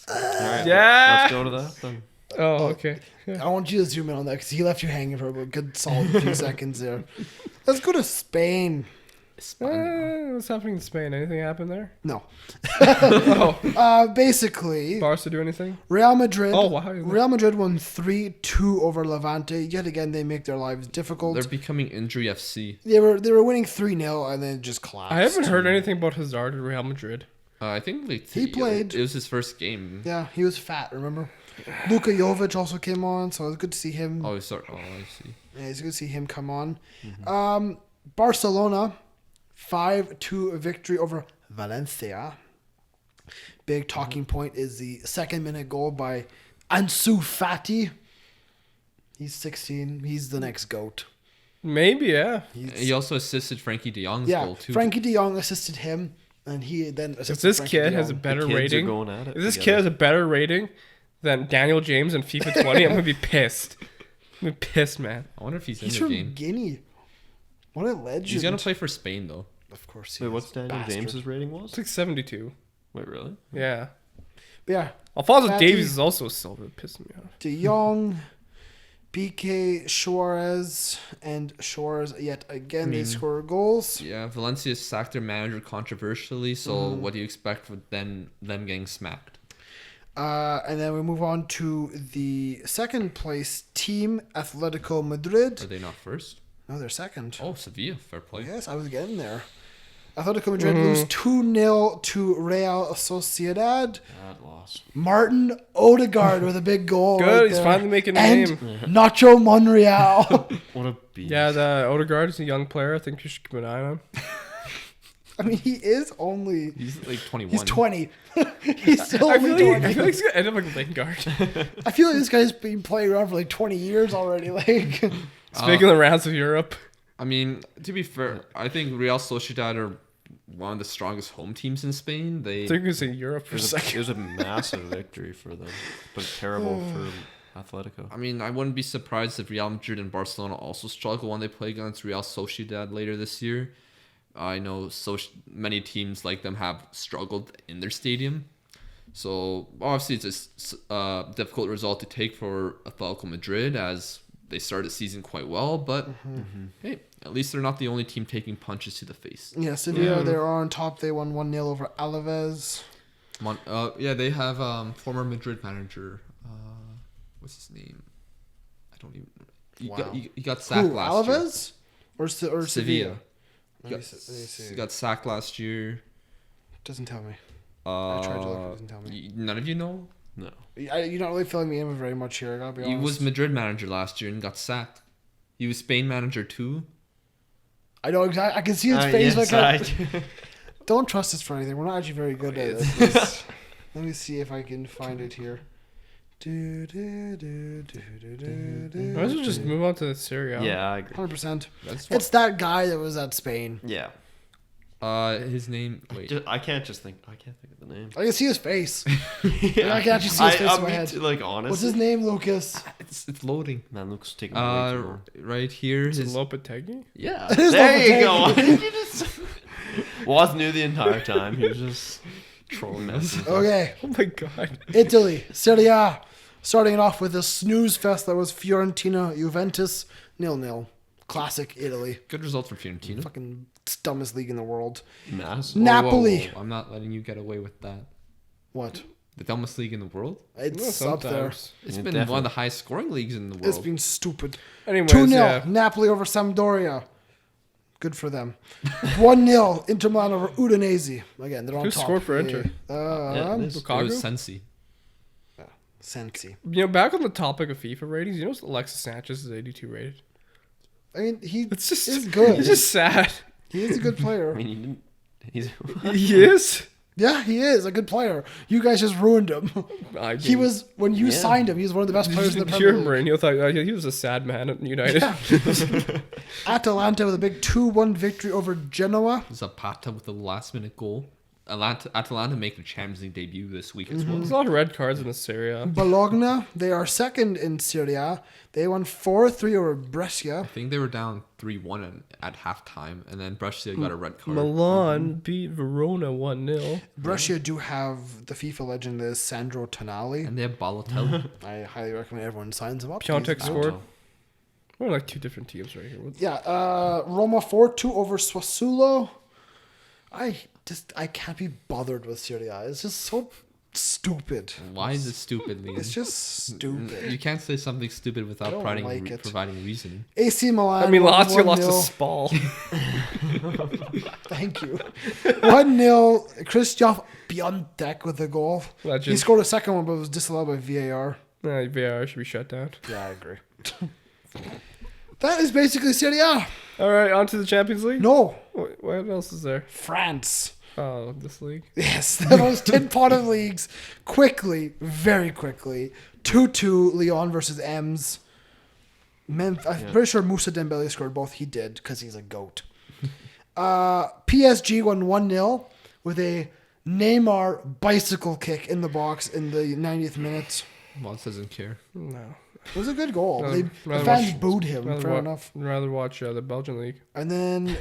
All right, Yeah. Let's go to that then. Oh, okay. I want you to zoom in on that because he left you hanging for a good solid few seconds there. Let's go to Spain. What's happening in Spain? Anything happen there? No. Oh, Basically, Barca do anything? Real Madrid. Oh, wow. Real Madrid won 3-2 over Levante. Yet again, they make their lives difficult. They're becoming injury FC. They were winning 3-0 and then it just collapsed. I haven't heard anything about Hazard at Real Madrid. I think like He played. It was his first game. Yeah, he was fat. Remember, Luka Jovic also came on, so it was good to see him. Oh, sorry. Oh, I see. Yeah, it's good to see him come on. Barcelona, 5-2 victory over Valencia. Big talking point is the 2nd-minute goal by Ansu Fati. He's 16. He's the next GOAT. Maybe, yeah. He's, He also assisted Frankie De Jong's yeah, goal too. Frankie de Jong assisted him, and he then assisted If this Frankie kid de has a Jong. better Kids rating, are going at it. if this kid together. has a better rating than Daniel James in FIFA 20, I'm gonna be pissed. I'm gonna be pissed, man. I wonder if he's He's in the from game. Guinea. What a legend. He's gonna play for Spain though. Of course he Wait, is. what's Daniel Bastard. James's rating was? It's like 72. Wait, really? Yeah. But yeah, Alfonso Fati. Davies is also a silver, pissing me off. De Jong, BK Suarez and Suarez yet again. They score goals. Yeah, Valencia sacked their manager controversially. So what do you expect with them getting smacked? And then we move on to the second place team, Atletico Madrid. Are they not first? No, they're second. Oh, Sevilla, fair play. Yes, I was getting there. Atletico Madrid lose 2-0 to Real Sociedad. Bad loss. Martin Odegaard with a big goal. Good, right he's there. finally making a And name. Nacho Monreal. What a beast. Yeah, the Odegaard is a young player. I think you should keep an eye on him. I mean, he is only... He's like 21. He's 20. He's still I only feel 20. like he's gonna end up like Lingard. I feel like this guy's been playing around for like 20 years already. Like, He's making the rounds of Europe. I mean, to be fair, I think Real Sociedad are one of the strongest home teams in Spain. I think you can say Europe for a It second. was a massive victory for them, but terrible for Atletico. I mean, I wouldn't be surprised if Real Madrid and Barcelona also struggle when they play against Real Sociedad later this year. I know so many teams like them have struggled in their stadium. So, obviously, it's a difficult result to take for Atletico Madrid as they started the season quite well. But, hey, at least they're not the only team taking punches to the face. yeah, Sevilla, they're on top. They won 1-0 over Alaves. Yeah, they have former Madrid manager. What's his name? I don't even. He got sacked Who, last year. Alaves? Or Sevilla? Sevilla. Let me see. He got sacked last year. Doesn't tell me. I tried to look, it doesn't tell me. None of you know? No. You're not really filling me in very much here, I gotta be honest. He was Madrid manager last year and got sacked. He was Spain manager too. I know exactly. I can see his face. Yes, Like don't trust us for anything. We're not actually very good at this. Let me see if I can find it here. Might as well just move on to the Serie A. Yeah, I agree. 100%. That's It's that guy that was at Spain. Yeah. his name. Wait, I can't think of the name. I can see his face. Yeah. I can actually see his face in my head. Like, honestly. What's his name, Lucas? it's loading. Man, Lucas taking way too long. Right here. Is it His Lopetegui? Yeah. It is There you Lopetegui. go. Waz knew the entire time. He was just trolling us. Okay. Oh my god. Italy, Serie A. Starting it off with a snooze fest that was Fiorentina Juventus 0-0. Classic Italy. good result for Fiorentina. Fucking dumbest league in the world. Mass. Napoli. Whoa. I'm not letting you get away with that. What? The dumbest league in the world. It's Well, up there. sometimes. It's Yeah, been definitely. one of the highest scoring leagues in the world. It's been stupid. Anyways, 2-0 yeah. Napoli over Sampdoria. Good for them. 1-0 Inter Milan over Udinese. Again, they're on Who top. scored for Inter? Yeah, it is. It was Lukaku? Sensi. Sensi. You know, back on the topic of FIFA ratings, you know Alexis Sanchez is 82 rated. I mean, he It's just is good. It's just sad. He is a good player. I mean, he didn't. He's. He is. Yeah, he is a good player. You guys just ruined him. I He mean, was, when you Yeah. signed him, he was one of the best players in the Did Premier you League. hear Mourinho thought he was a sad man at United? Atalanta with a big 2-1 victory over Genoa. Zapata with the last minute goal. Atalanta make their Champions League debut this week as well. There's a lot of red cards in the Serie A. Bologna, they are second in Serie A. They won 4-3 over Brescia. I think they were down 3-1 at halftime, and then Brescia got a red card. Milan beat Verona 1-0. Brescia do have the FIFA legend is Sandro Tonali. And they have Balotelli. I highly recommend everyone signs him up. Piontek He's scored. good. We're like two different teams right here. Yeah, Roma 4-2 over Sassuolo. I can't be bothered with Serie A. It's just so stupid. Why is it stupid, Liam? It's just stupid. You can't say something stupid I without don't providing, like it. providing reason. AC Milan. I mean, won Lazio lost to 1-0. Spal. Thank you. 1-0. Christoph Piontek with a goal. Legend. He scored a second one, but it was disallowed by VAR. VAR should be shut down. Yeah, I agree. That is basically Serie A. All right, on to the Champions League. No, What else is there? France. Oh, this league. Yes, the most tin-potted leagues. Quickly, very quickly. 2-2 Lyon versus Ems. I'm pretty sure Moussa Dembele scored both. He did because he's a goat. PSG won 1-0 with a Neymar bicycle kick in the box in the 90th minute. Mons doesn't care. No. It was a good goal. Rather- The rather fans watch- booed him, fair enough. I'd rather watch the Belgian league. And then,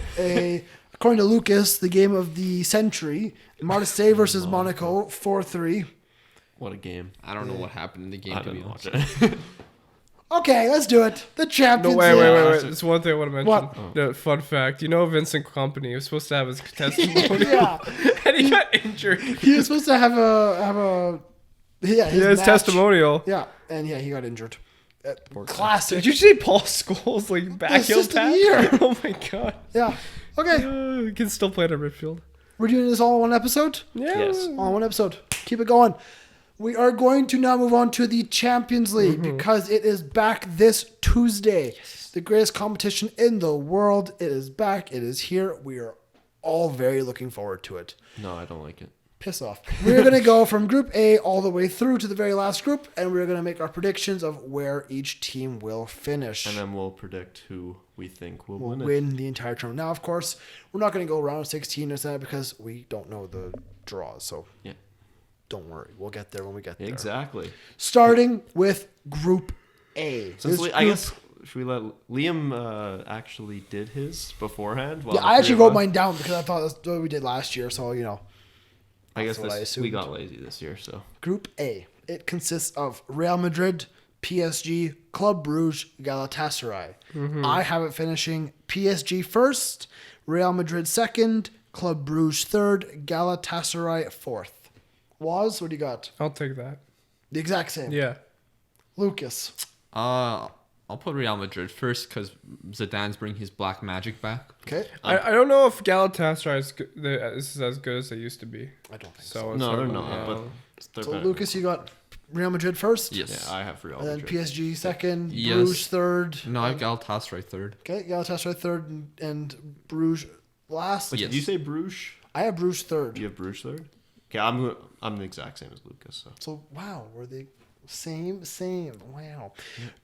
according to Lucas, the game of the century, Marseille versus Monaco, 4-3. What a game. I don't know what happened in the game, I to be didn't honest. watch it. Okay, let's do it. The Champions No, wait. League. There's one thing I want to mention. What? The fun fact. You know Vincent Kompany was supposed to have his testimonial. Yeah. And he got injured. He was supposed to have a His match. testimonial. Yeah, and he got injured. Classic. Did you see Paul Scholes backheel Assist of the pass? year. Oh my god. Yeah. Okay. He can still play at a midfield. We're doing this all in one episode? Yeah. Yes. All in one episode. Keep it going. We are going to now move on to the Champions League because it is back this Tuesday. The greatest competition in the world. It is back. It is here. We are all very looking forward to it. No, I don't like it. Piss off. We're going to go from Group A all the way through to the very last group, and we're going to make our predictions of where each team will finish. And then we'll predict who we think will We'll win it. win the entire tournament. Now, of course, we're not going to go round 16 or something because we don't know the draws. So Yeah. don't worry. We'll get there when we get there. Exactly. Starting with Group A. Since This I group- guess should we let Liam actually did his beforehand? while Yeah, the I three actually of wrote us- mine down because I thought that's what we did last year. So, I guess that's what I we assumed. got lazy this year, so Group A. It consists of Real Madrid, PSG, Club Brugge, Galatasaray. I have it finishing PSG first, Real Madrid second, Club Brugge third, Galatasaray fourth. What do you got? I'll take that. The exact same. Yeah. Lucas. I'll put Real Madrid first because Zidane's bringing his black magic back. Okay. I don't know if Galatasaray is as good as they used to be. I don't think so. So it's no, hard they're to- not. yeah. But they're So, better. Lucas, you got Real Madrid first? Yes. Yeah, I have Real And then Madrid. PSG second, Yes. Bruges third. No, I have Galatasaray third. Okay, Galatasaray third and Bruges last. Wait, Yes. did you say Bruges? I have Bruges third. Do you have Bruges third? Okay, I'm the exact same as Lucas. So So, wow, we're the same. Wow.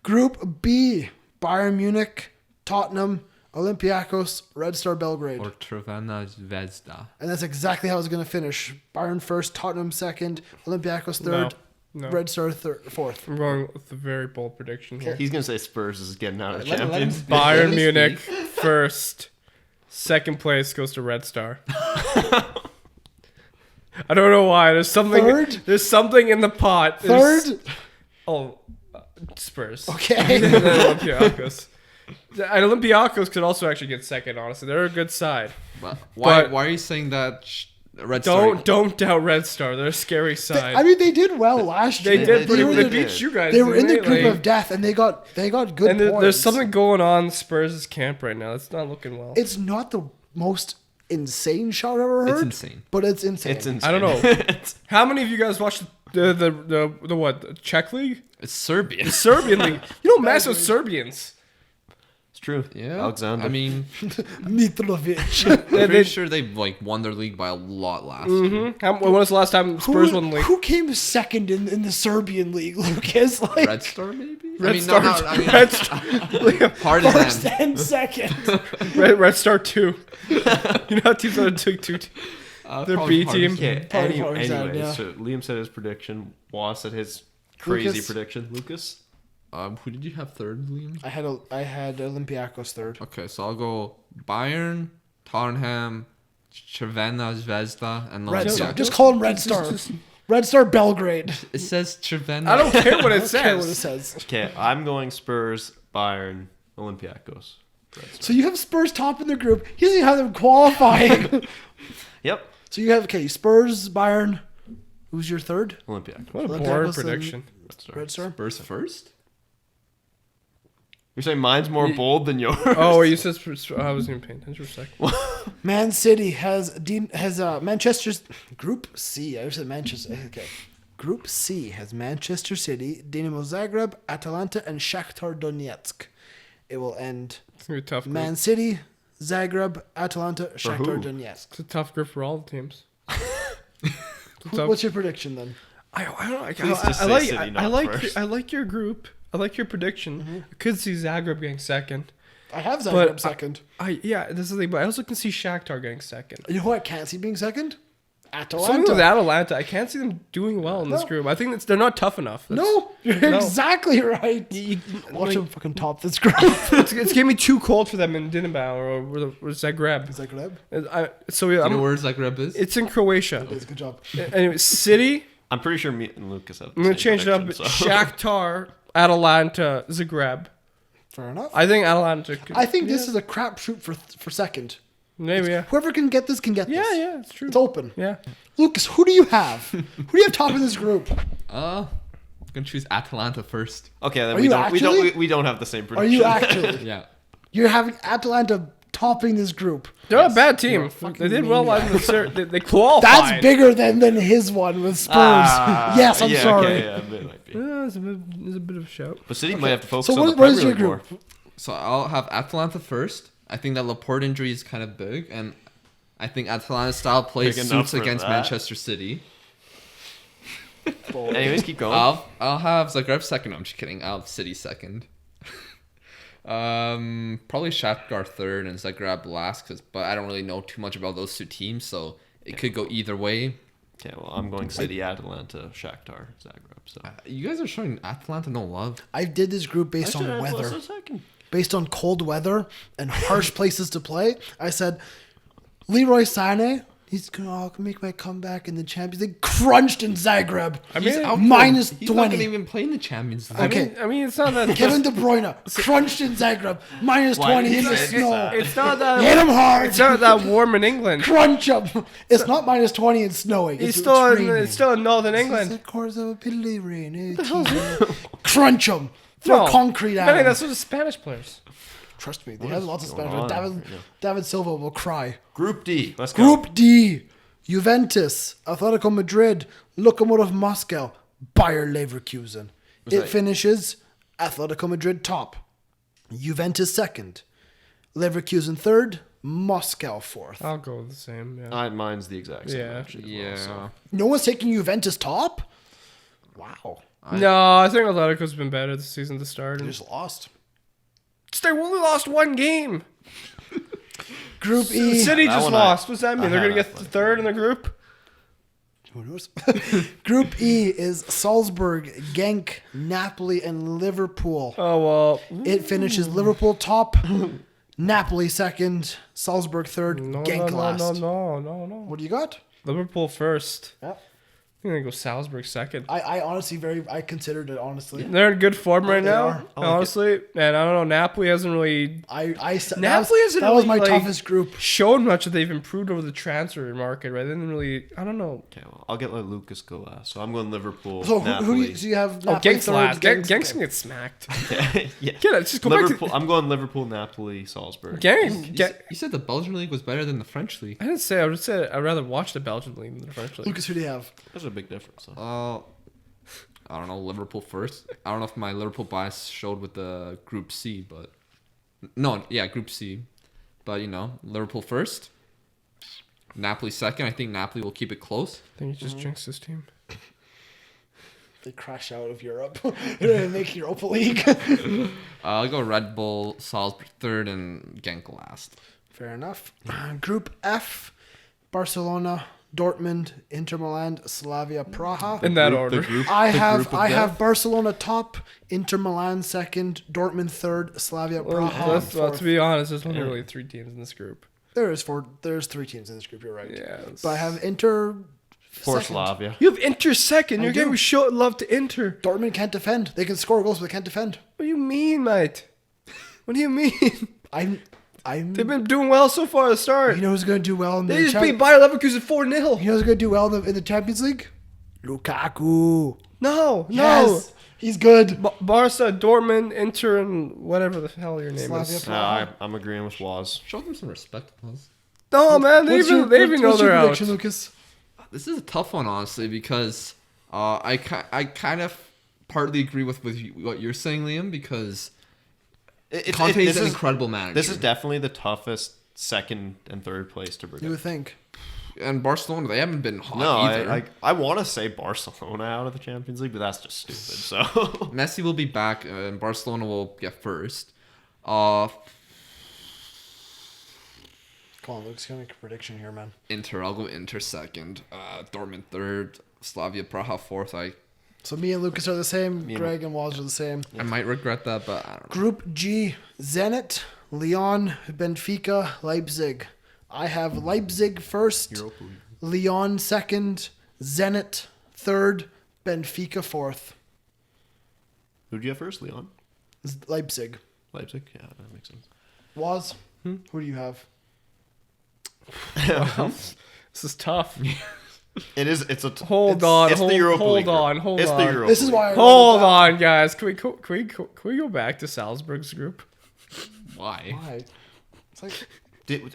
Group B, Bayern Munich, Tottenham, Olympiacos, Red Star Belgrade. Or Trevena Zvezda. And that's exactly how it's going to finish. Bayern first, Tottenham second, Olympiacos third, No. Red Star fourth. I'm going with a very bold prediction here. he's gonna say Spurs is getting out of Let him Champions. speak. Bayern Let him Munich speak. first. Second place goes to Red Star. I don't know why. There's something. Third? There's something in the pot. Third? Spurs. Okay. And then Olympiacos. And Olympiacos could also actually get second. Honestly, they're a good side. But why But- are you saying that Red Star? Don't doubt Red Star. They're a scary side. I mean, they did well last they year. did. They They did. beat you guys. They were in the didn't group they? of death, and they got good And points. there's something going on in Spurs' camp right now. It's not looking well. It's not the most insane shot I've ever heard. It's insane. But it's insane. It's insane. I don't know. How many of you guys watched the what? The Czech league? It's Serbia. The Serbian league. You don't mess with Serbians. It's true. Yeah. Alexander. I mean, Mitrovic. I'm They- pretty sure they won their league by a lot last year. When was the last time Spurs won the league? Who came second in the Serbian league, Lucas? Like Red Star, maybe? Red Star. Red Star. first Partizan. and second. Red Star 2. You know how teams that took 2 Their probably B team. Partizan. Okay. Probably Partizan, Anyway, yeah. so Liam said his prediction. Was said his crazy Lucas? prediction. Lucas. Who did you have third, Liam? I had Olympiacos third. Okay, so I'll go Bayern, Tottenham, Trevena Zvezda, and Red Star. Olympiacos. Just call him Red Star. Red Star Belgrade. It says Trevena. I don't care what it I don't care what it says. says. Okay, I'm going Spurs, Bayern, Olympiacos. So you have Spurs top in the group. He doesn't even have them qualifying. Yep. So you have Spurs, Bayern. Who's your third? Olympiacos. What a Olympiacos boring and- prediction. Red Star. Red Star. Spurs first? You're saying mine's more bold than yours? Oh, you said I wasn't even paying attention for a second. Man City has Manchester's Group C. I just said Manchester. Okay. Group C has Manchester City, Dinamo Zagreb, Atalanta, and Shakhtar Donetsk. It will end It's gonna be a tough group. Man City, Zagreb, Atalanta, Shakhtar who? Donetsk. It's a tough group for all the teams. It's a tough- What's your prediction then? I don't know. Please just say City, not first. I like your group. I like your prediction. I could see Zagreb getting second. I have Zagreb But second. Yeah, this is the thing. But I also can see Shakhtar getting second. You know who I can't see being second? Something Atalanta. with Atalanta, I can't see them doing well in this No. group. I think they're not tough enough. No, you're No. exactly right. Watch like- them fucking top this group. it's gonna be too cold for them in Dinamo or Zagreb. Zagreb. So yeah, You know where Zagreb is? it's in Croatia. It's a good job. Anyway, City. I'm pretty sure me and Lucas have. The I'm gonna same change it up. prediction, so. Shakhtar. Atalanta, Zagreb. Fair enough. I think Atalanta. Could, I think this is a crapshoot for second. maybe. Yeah. Whoever can get this can get Yeah, this. yeah, it's true. It's open. Yeah. Lucas, who do you have? Who do you have top in this group? I'm gonna choose Atalanta first. Okay, then Are you actually? we don't have the same Are prediction. you actually? Yeah. You're having Atalanta topping this group. They're not a bad team. You're a fucking They did well maniac. on they qualified. That's bigger than his one with Spurs. Yes, I'm yeah, sorry. Okay, yeah, it might be. Yeah, it's a bit of a shout. But City might have to focus So on the what is Premier your League group? more. So I'll have Atalanta first. I think that Laporte injury is kind of big, and I think Atalanta's style play Big enough suits for against that. Manchester City. Anyways, keep going. I'll have Zagreb second. No, I'm just kidding. I'll have City second. Probably Shakhtar third and Zagreb last, but I don't really know too much about those two teams, so it could go either way. Okay, well, I'm going City, Atalanta, Shakhtar, Zagreb. So You guys are showing Atalanta no love. I did this group based on Actually, weather. Atalanta second. Based on cold weather and harsh places to play. I said, Leroy Sané, he's going to make my comeback in the Champions League. Crunched in Zagreb. I mean, minus He's not 20. gonna even play in the Champions League. Okay. I mean, it's not that. Kevin De Bruyne, crunched in Zagreb. Minus 20 in the It's- snow. It's not that. Hit him hard. It's not that warm in England. Crunch him. It's not minus 20 and snowing. He's It's still raining. it's still in Northern It's England. the course of a piddly rain. Crunch him. Throw No. concrete at I think him. that's what the Spanish players. Trust me, they have lots of going Spanish. on David, right now? David Silva will cry. Group D. Let's go. Group D. Juventus, Atletico Madrid, Lokomotiv Moscow, Bayer Leverkusen. It that- finishes Atletico Madrid top, Juventus second, Leverkusen third, Moscow fourth. I'll go with the same. Yeah. Mine's the exact same. Yeah. Actually, Yeah. as well, No one's taking Juventus top? Wow. No, I think Atletico's been better this season to start. They And just lost. they only lost one game. Group The E. City That just one lost. What's that mean? I They're gonna had get Atletico. third in the group. Who knows? Group E is Salzburg, Genk, Napoli, and Liverpool. Oh well. It finishes Liverpool top, Napoli second, Salzburg third, No, Genk no, last. no. What do you got? Liverpool first. Yeah. I'm gonna go Salzburg second. I honestly I considered it honestly. They're in good form right They now, are. honestly. And I don't know, Napoli hasn't really I said Napoli hasn't that was really, my like, toughest group. shown much that they've improved over the transfer market, right? They didn't really. I don't know. okay, well, I'll get let Lucas go last. So I'm going Liverpool. So Napoli. so you have Oh, Napoli Genk's third, last. Genk's- Genk's gonna get smacked. yeah. Get it. Just go Liverpool. back I'm going Liverpool, Napoli, Salzburg. to Genk. You said the Belgian league was better than the French league. I didn't say. I would say I'd rather watch the Belgian league than the French league. Lucas, who do you have? There's a big difference. Though. I don't know, Liverpool first. I don't know if my Liverpool bias showed with the Group C, but Group C. But Liverpool first, Napoli second. I think Napoli will keep it close. I think he just jinxed his team. They crash out of Europe. They're gonna make Europa League. I'll go Red Bull, Salzburg third, and Genk last. Fair enough. Group F, Barcelona, Dortmund, Inter Milan, Slavia Praha. In that The order. group- I the have group of I have death. Barcelona top, Inter Milan second, Dortmund third, Slavia Praha Well, fourth. to be honest, there's only really 3 teams in this group. There's 3 teams in this group. You're right. Yeah. But I have Inter. For second. Slavia. You have Inter second. I You're do. giving show love to Inter. Dortmund can't defend. They can score goals, but they can't defend. What do you mean, mate? What do you mean? I'm. They've been doing well so far at the start. You know who's going to do well in They the just Champions beat Bayer Leverkusen 4-0. You know who's going to do well in the Champions League? Lukaku. No. Yes, he's good. Barca, Dortmund, Inter, and whatever the hell your name Slavia is. Praha. I'm agreeing with Waz. Show them some respect, Buzz. No, man, they What's even your know they're out. prediction, Lucas? This is a tough one, honestly, because I kind of partly agree with what you're saying, Liam, because Conte is an incredible manager. This is definitely the toughest second and third place to You would predict. think. And Barcelona, they haven't been hot No, either. I want to say Barcelona out of the Champions League, but that's just stupid. So Messi will be back, and Barcelona will get first. Uh, Come on, Lucas, gonna make a prediction here, man. Inter, I'll go Inter second. Dortmund third. Slavia Praha fourth. So me and Lucas are the same. Me and- Greg and Waz are the same. I might regret that, but I don't know. Group G: Zenit, Lyon, Benfica, Leipzig. I have Leipzig first, Europa League. Lyon second, Zenit third, Benfica fourth. Who'd you have first, Leon? It's Leipzig. Leipzig? Yeah, that makes sense. Waz, who do you have? Wow. This is tough. It is. It's a. Hold it's, on, It's the Europa hold League. on, hold It's on. the Europa This is League. why I Hold wrote it down. on, guys. Can we go back to Salzburg's group? Why? Why? It's like,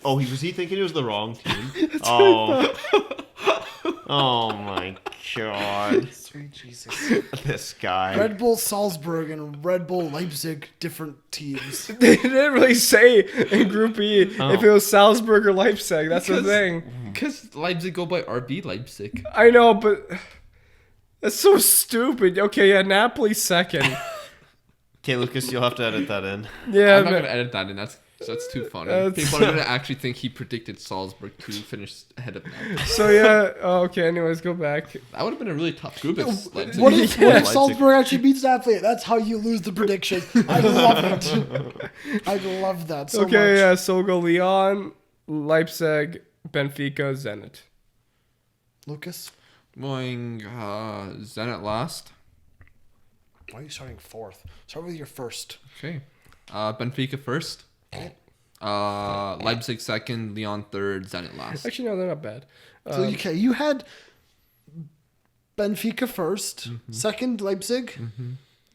Was he thinking it was the wrong team? Oh. Oh my god. sweet Jesus. This guy. Red Bull Salzburg and Red Bull Leipzig, different teams. They didn't really say in Group E if it was Salzburg or Leipzig. That's the thing. Because Leipzig go by RB Leipzig. I know, but that's so stupid. Okay, yeah, Napoli second. Okay, Lucas, you'll have to edit that in. Yeah, I'm not but- gonna edit that in. That's too funny. That's- People are gonna actually think he predicted Salzburg to finish ahead of them. so yeah. Oh, okay. Anyways, go back. That would have been a really tough group. If Leipzig What if, what if Leipzig. Salzburg actually beats Napoli? That's how you lose the prediction. I love it. I love that so much. Okay, yeah. So we'll go Lyon, Leipzig, Benfica, Zenit. Lucas, going Zenit last. why are you starting fourth? Start with your first. Okay. Benfica first. Leipzig second. Lyon third. Zenit last. Actually, no, they're not bad. So you had Benfica first, second Leipzig,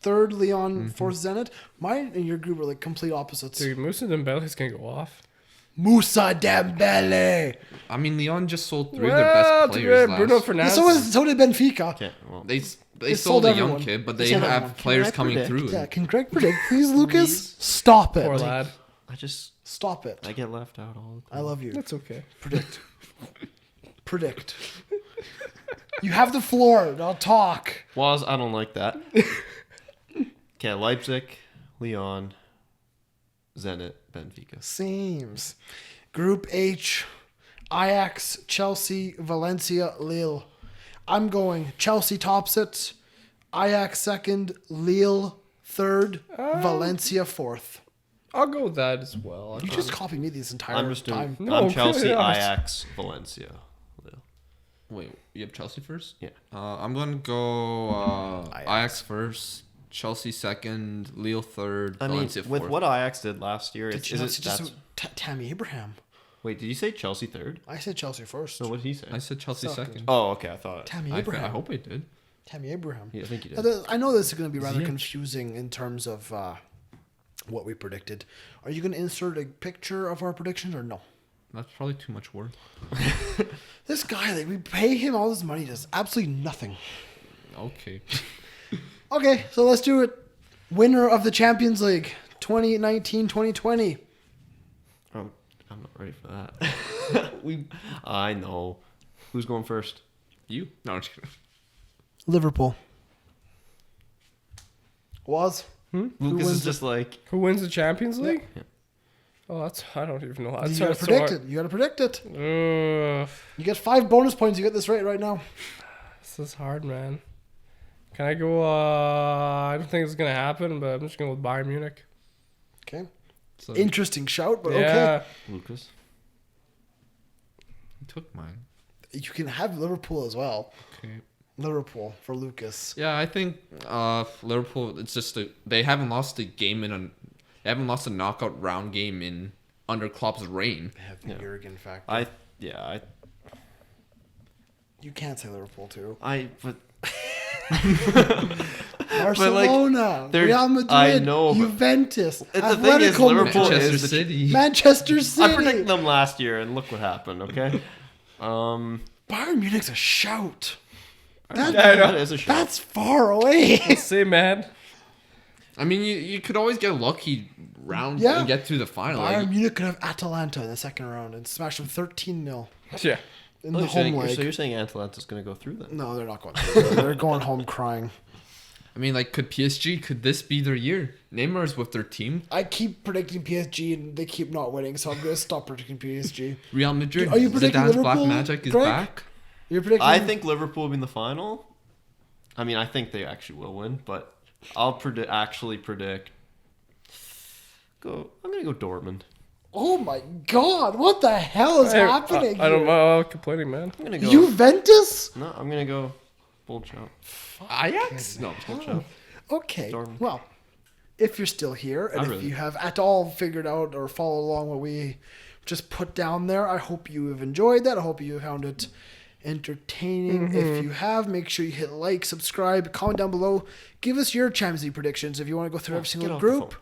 third Lyon, fourth Zenit. Mine and your group are like complete opposites. Dude, Moussa Dembele's gonna go off. Musa Dembele. I mean, Lyon just sold three of their best players last. Bruno Fernandes. So did Benfica. Okay, well, They They sold sold a everyone. young kid, but They they sold have everyone. players Can I coming predict? through. Yeah, can Greg predict, please, Lucas? Stop it. Poor lad. Stop it. I get left out all the I time. love you. That's okay. Predict. Predict. You have the floor. I'll talk. Was I don't like that. Okay, Leipzig, Lyon, Zenit, Benfica. Seems. Group H, Ajax, Chelsea, Valencia, Lille. I'm going Chelsea tops it, Ajax second, Lille third, Valencia fourth. I'll go with that as well. You just copy me this entire I'm just doing. time. No, I'm Chelsea, clearly not. Ajax, Valencia. Wait, you have Chelsea first? Yeah. I'm gonna go Ajax first, Chelsea second, Lille third, I mean, Valencia with fourth. what Ajax did last year, Did it's, you is not it see just that's, Tammy Abraham? wait, did you say Chelsea third? I said Chelsea first. No, what did he say? I said Chelsea Second. second. Oh, okay, I thought. Tammy I Abraham. hope I did. Tammy Abraham. Yeah, I think you Now, did. I know this is going to be rather Ziyech. confusing in terms of what we predicted. Are you going to insert a picture of our predictions or no? That's probably too much work. This guy, like, we pay him all this money, does absolutely nothing. Okay. Okay, so let's do it. Winner of the Champions League 2019-2020. I'm not ready for that. I know. Who's going first? You? No, I'm just kidding. Liverpool. Was? Lucas wins is just like. Who wins the Champions League? Yeah. Oh, I don't even know. You That's got to so predict hard. it. You got to predict it. Ugh, You get 5 bonus points. You get this right now. this is hard, man. Can I go? I don't think it's gonna happen, but I'm just going with Bayern Munich. Okay. So Interesting shout, but Yeah. Lucas. you took mine. okay. You can have Liverpool as well. Okay. Liverpool for Lucas. Yeah, I think Liverpool. It's just they haven't lost a game they haven't lost a knockout round game in under Klopp's reign. They have the Yeah. Jurgen factor. You can't say Liverpool too. But Barcelona, they're- Real Madrid, I know, but- Juventus, The thing is, Atletico Liverpool Madrid, Manchester is the- City. Manchester City. I predicted them last year, and look what happened. Okay. Bayern Munich's a shout. That is a shot. That's far away. Let's see, man. I mean, you could always get a lucky round Yeah. and get to the final. Bayern Like, Munich could have Atalanta in the second round and smash them 13-0 Yeah. in the home leg. So you're saying Atalanta's going to go through then? No, they're not going through. They're going home crying. I mean, like, could this be their year? Neymar's with their team. I keep predicting PSG and they keep not winning, so I'm going to stop predicting PSG. Real Madrid. Are you predicting Zidane's black Liverpool, magic is Greg? back. You're predicting? I think Liverpool will be in the final. I mean, I think they actually will win, but I'll predict. I'm going to go Dortmund. Oh my God! What the hell is happening? I don't here? know. I'm complaining, man. I'm going to go. Juventus? No, I'm going to go Bold Shout. Ajax? No. Bold Shout. Okay. Dortmund. Well, if you're still here and I if really- you have at all figured out or followed along what we just put down there, I hope you have enjoyed that. I hope you found it entertaining. If you have, make sure you hit like, subscribe, comment down below. Give us your Champions League predictions if you want to go through every get single off the group. phone.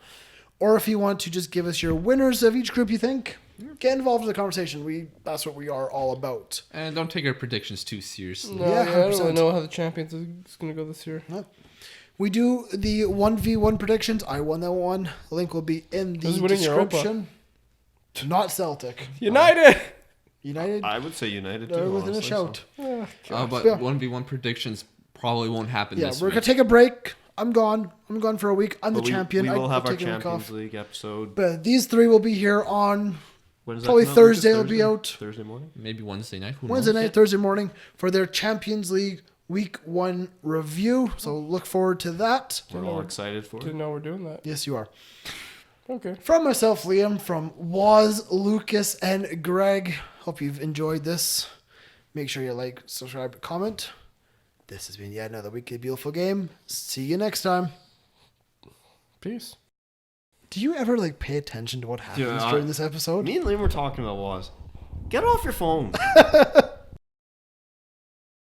Or if you want to just give us your winners of each group you think. Get involved in the conversation. That's what we are all about. And don't take our predictions too seriously. No, Yeah, I don't 100%. really know how the Champions is going to go this year. We do the 1v1 predictions. I won that one. The link will be in the Who's winning Europa? description. Not Celtic. United! United I would say United are too. within a honestly, shout. But Yeah. 1v1 predictions probably won't happen Yeah, this we're week. going to take a break. I'm gone. I'm gone for a week. I'm But the champion. We will I'll have our take a week Champions off. League episode. But these three will be here on When does that probably come out, Lucas? Thursday. It'll be out. Thursday morning. Maybe Wednesday night. Who Wednesday knows? night, Thursday morning for their Champions League Week 1 review. So look forward to that. We're all excited for Didn't it. know we're doing that. Yes, you are. Okay. From myself, Liam, from Waz, Lucas, and Greg. Hope you've enjoyed this. Make sure you like, subscribe, comment. This has been yet another weekly beautiful game. See you next time. Peace. Do you ever pay attention to what happens Yeah, during this episode? Me and Liam were talking about was. Get off your phone.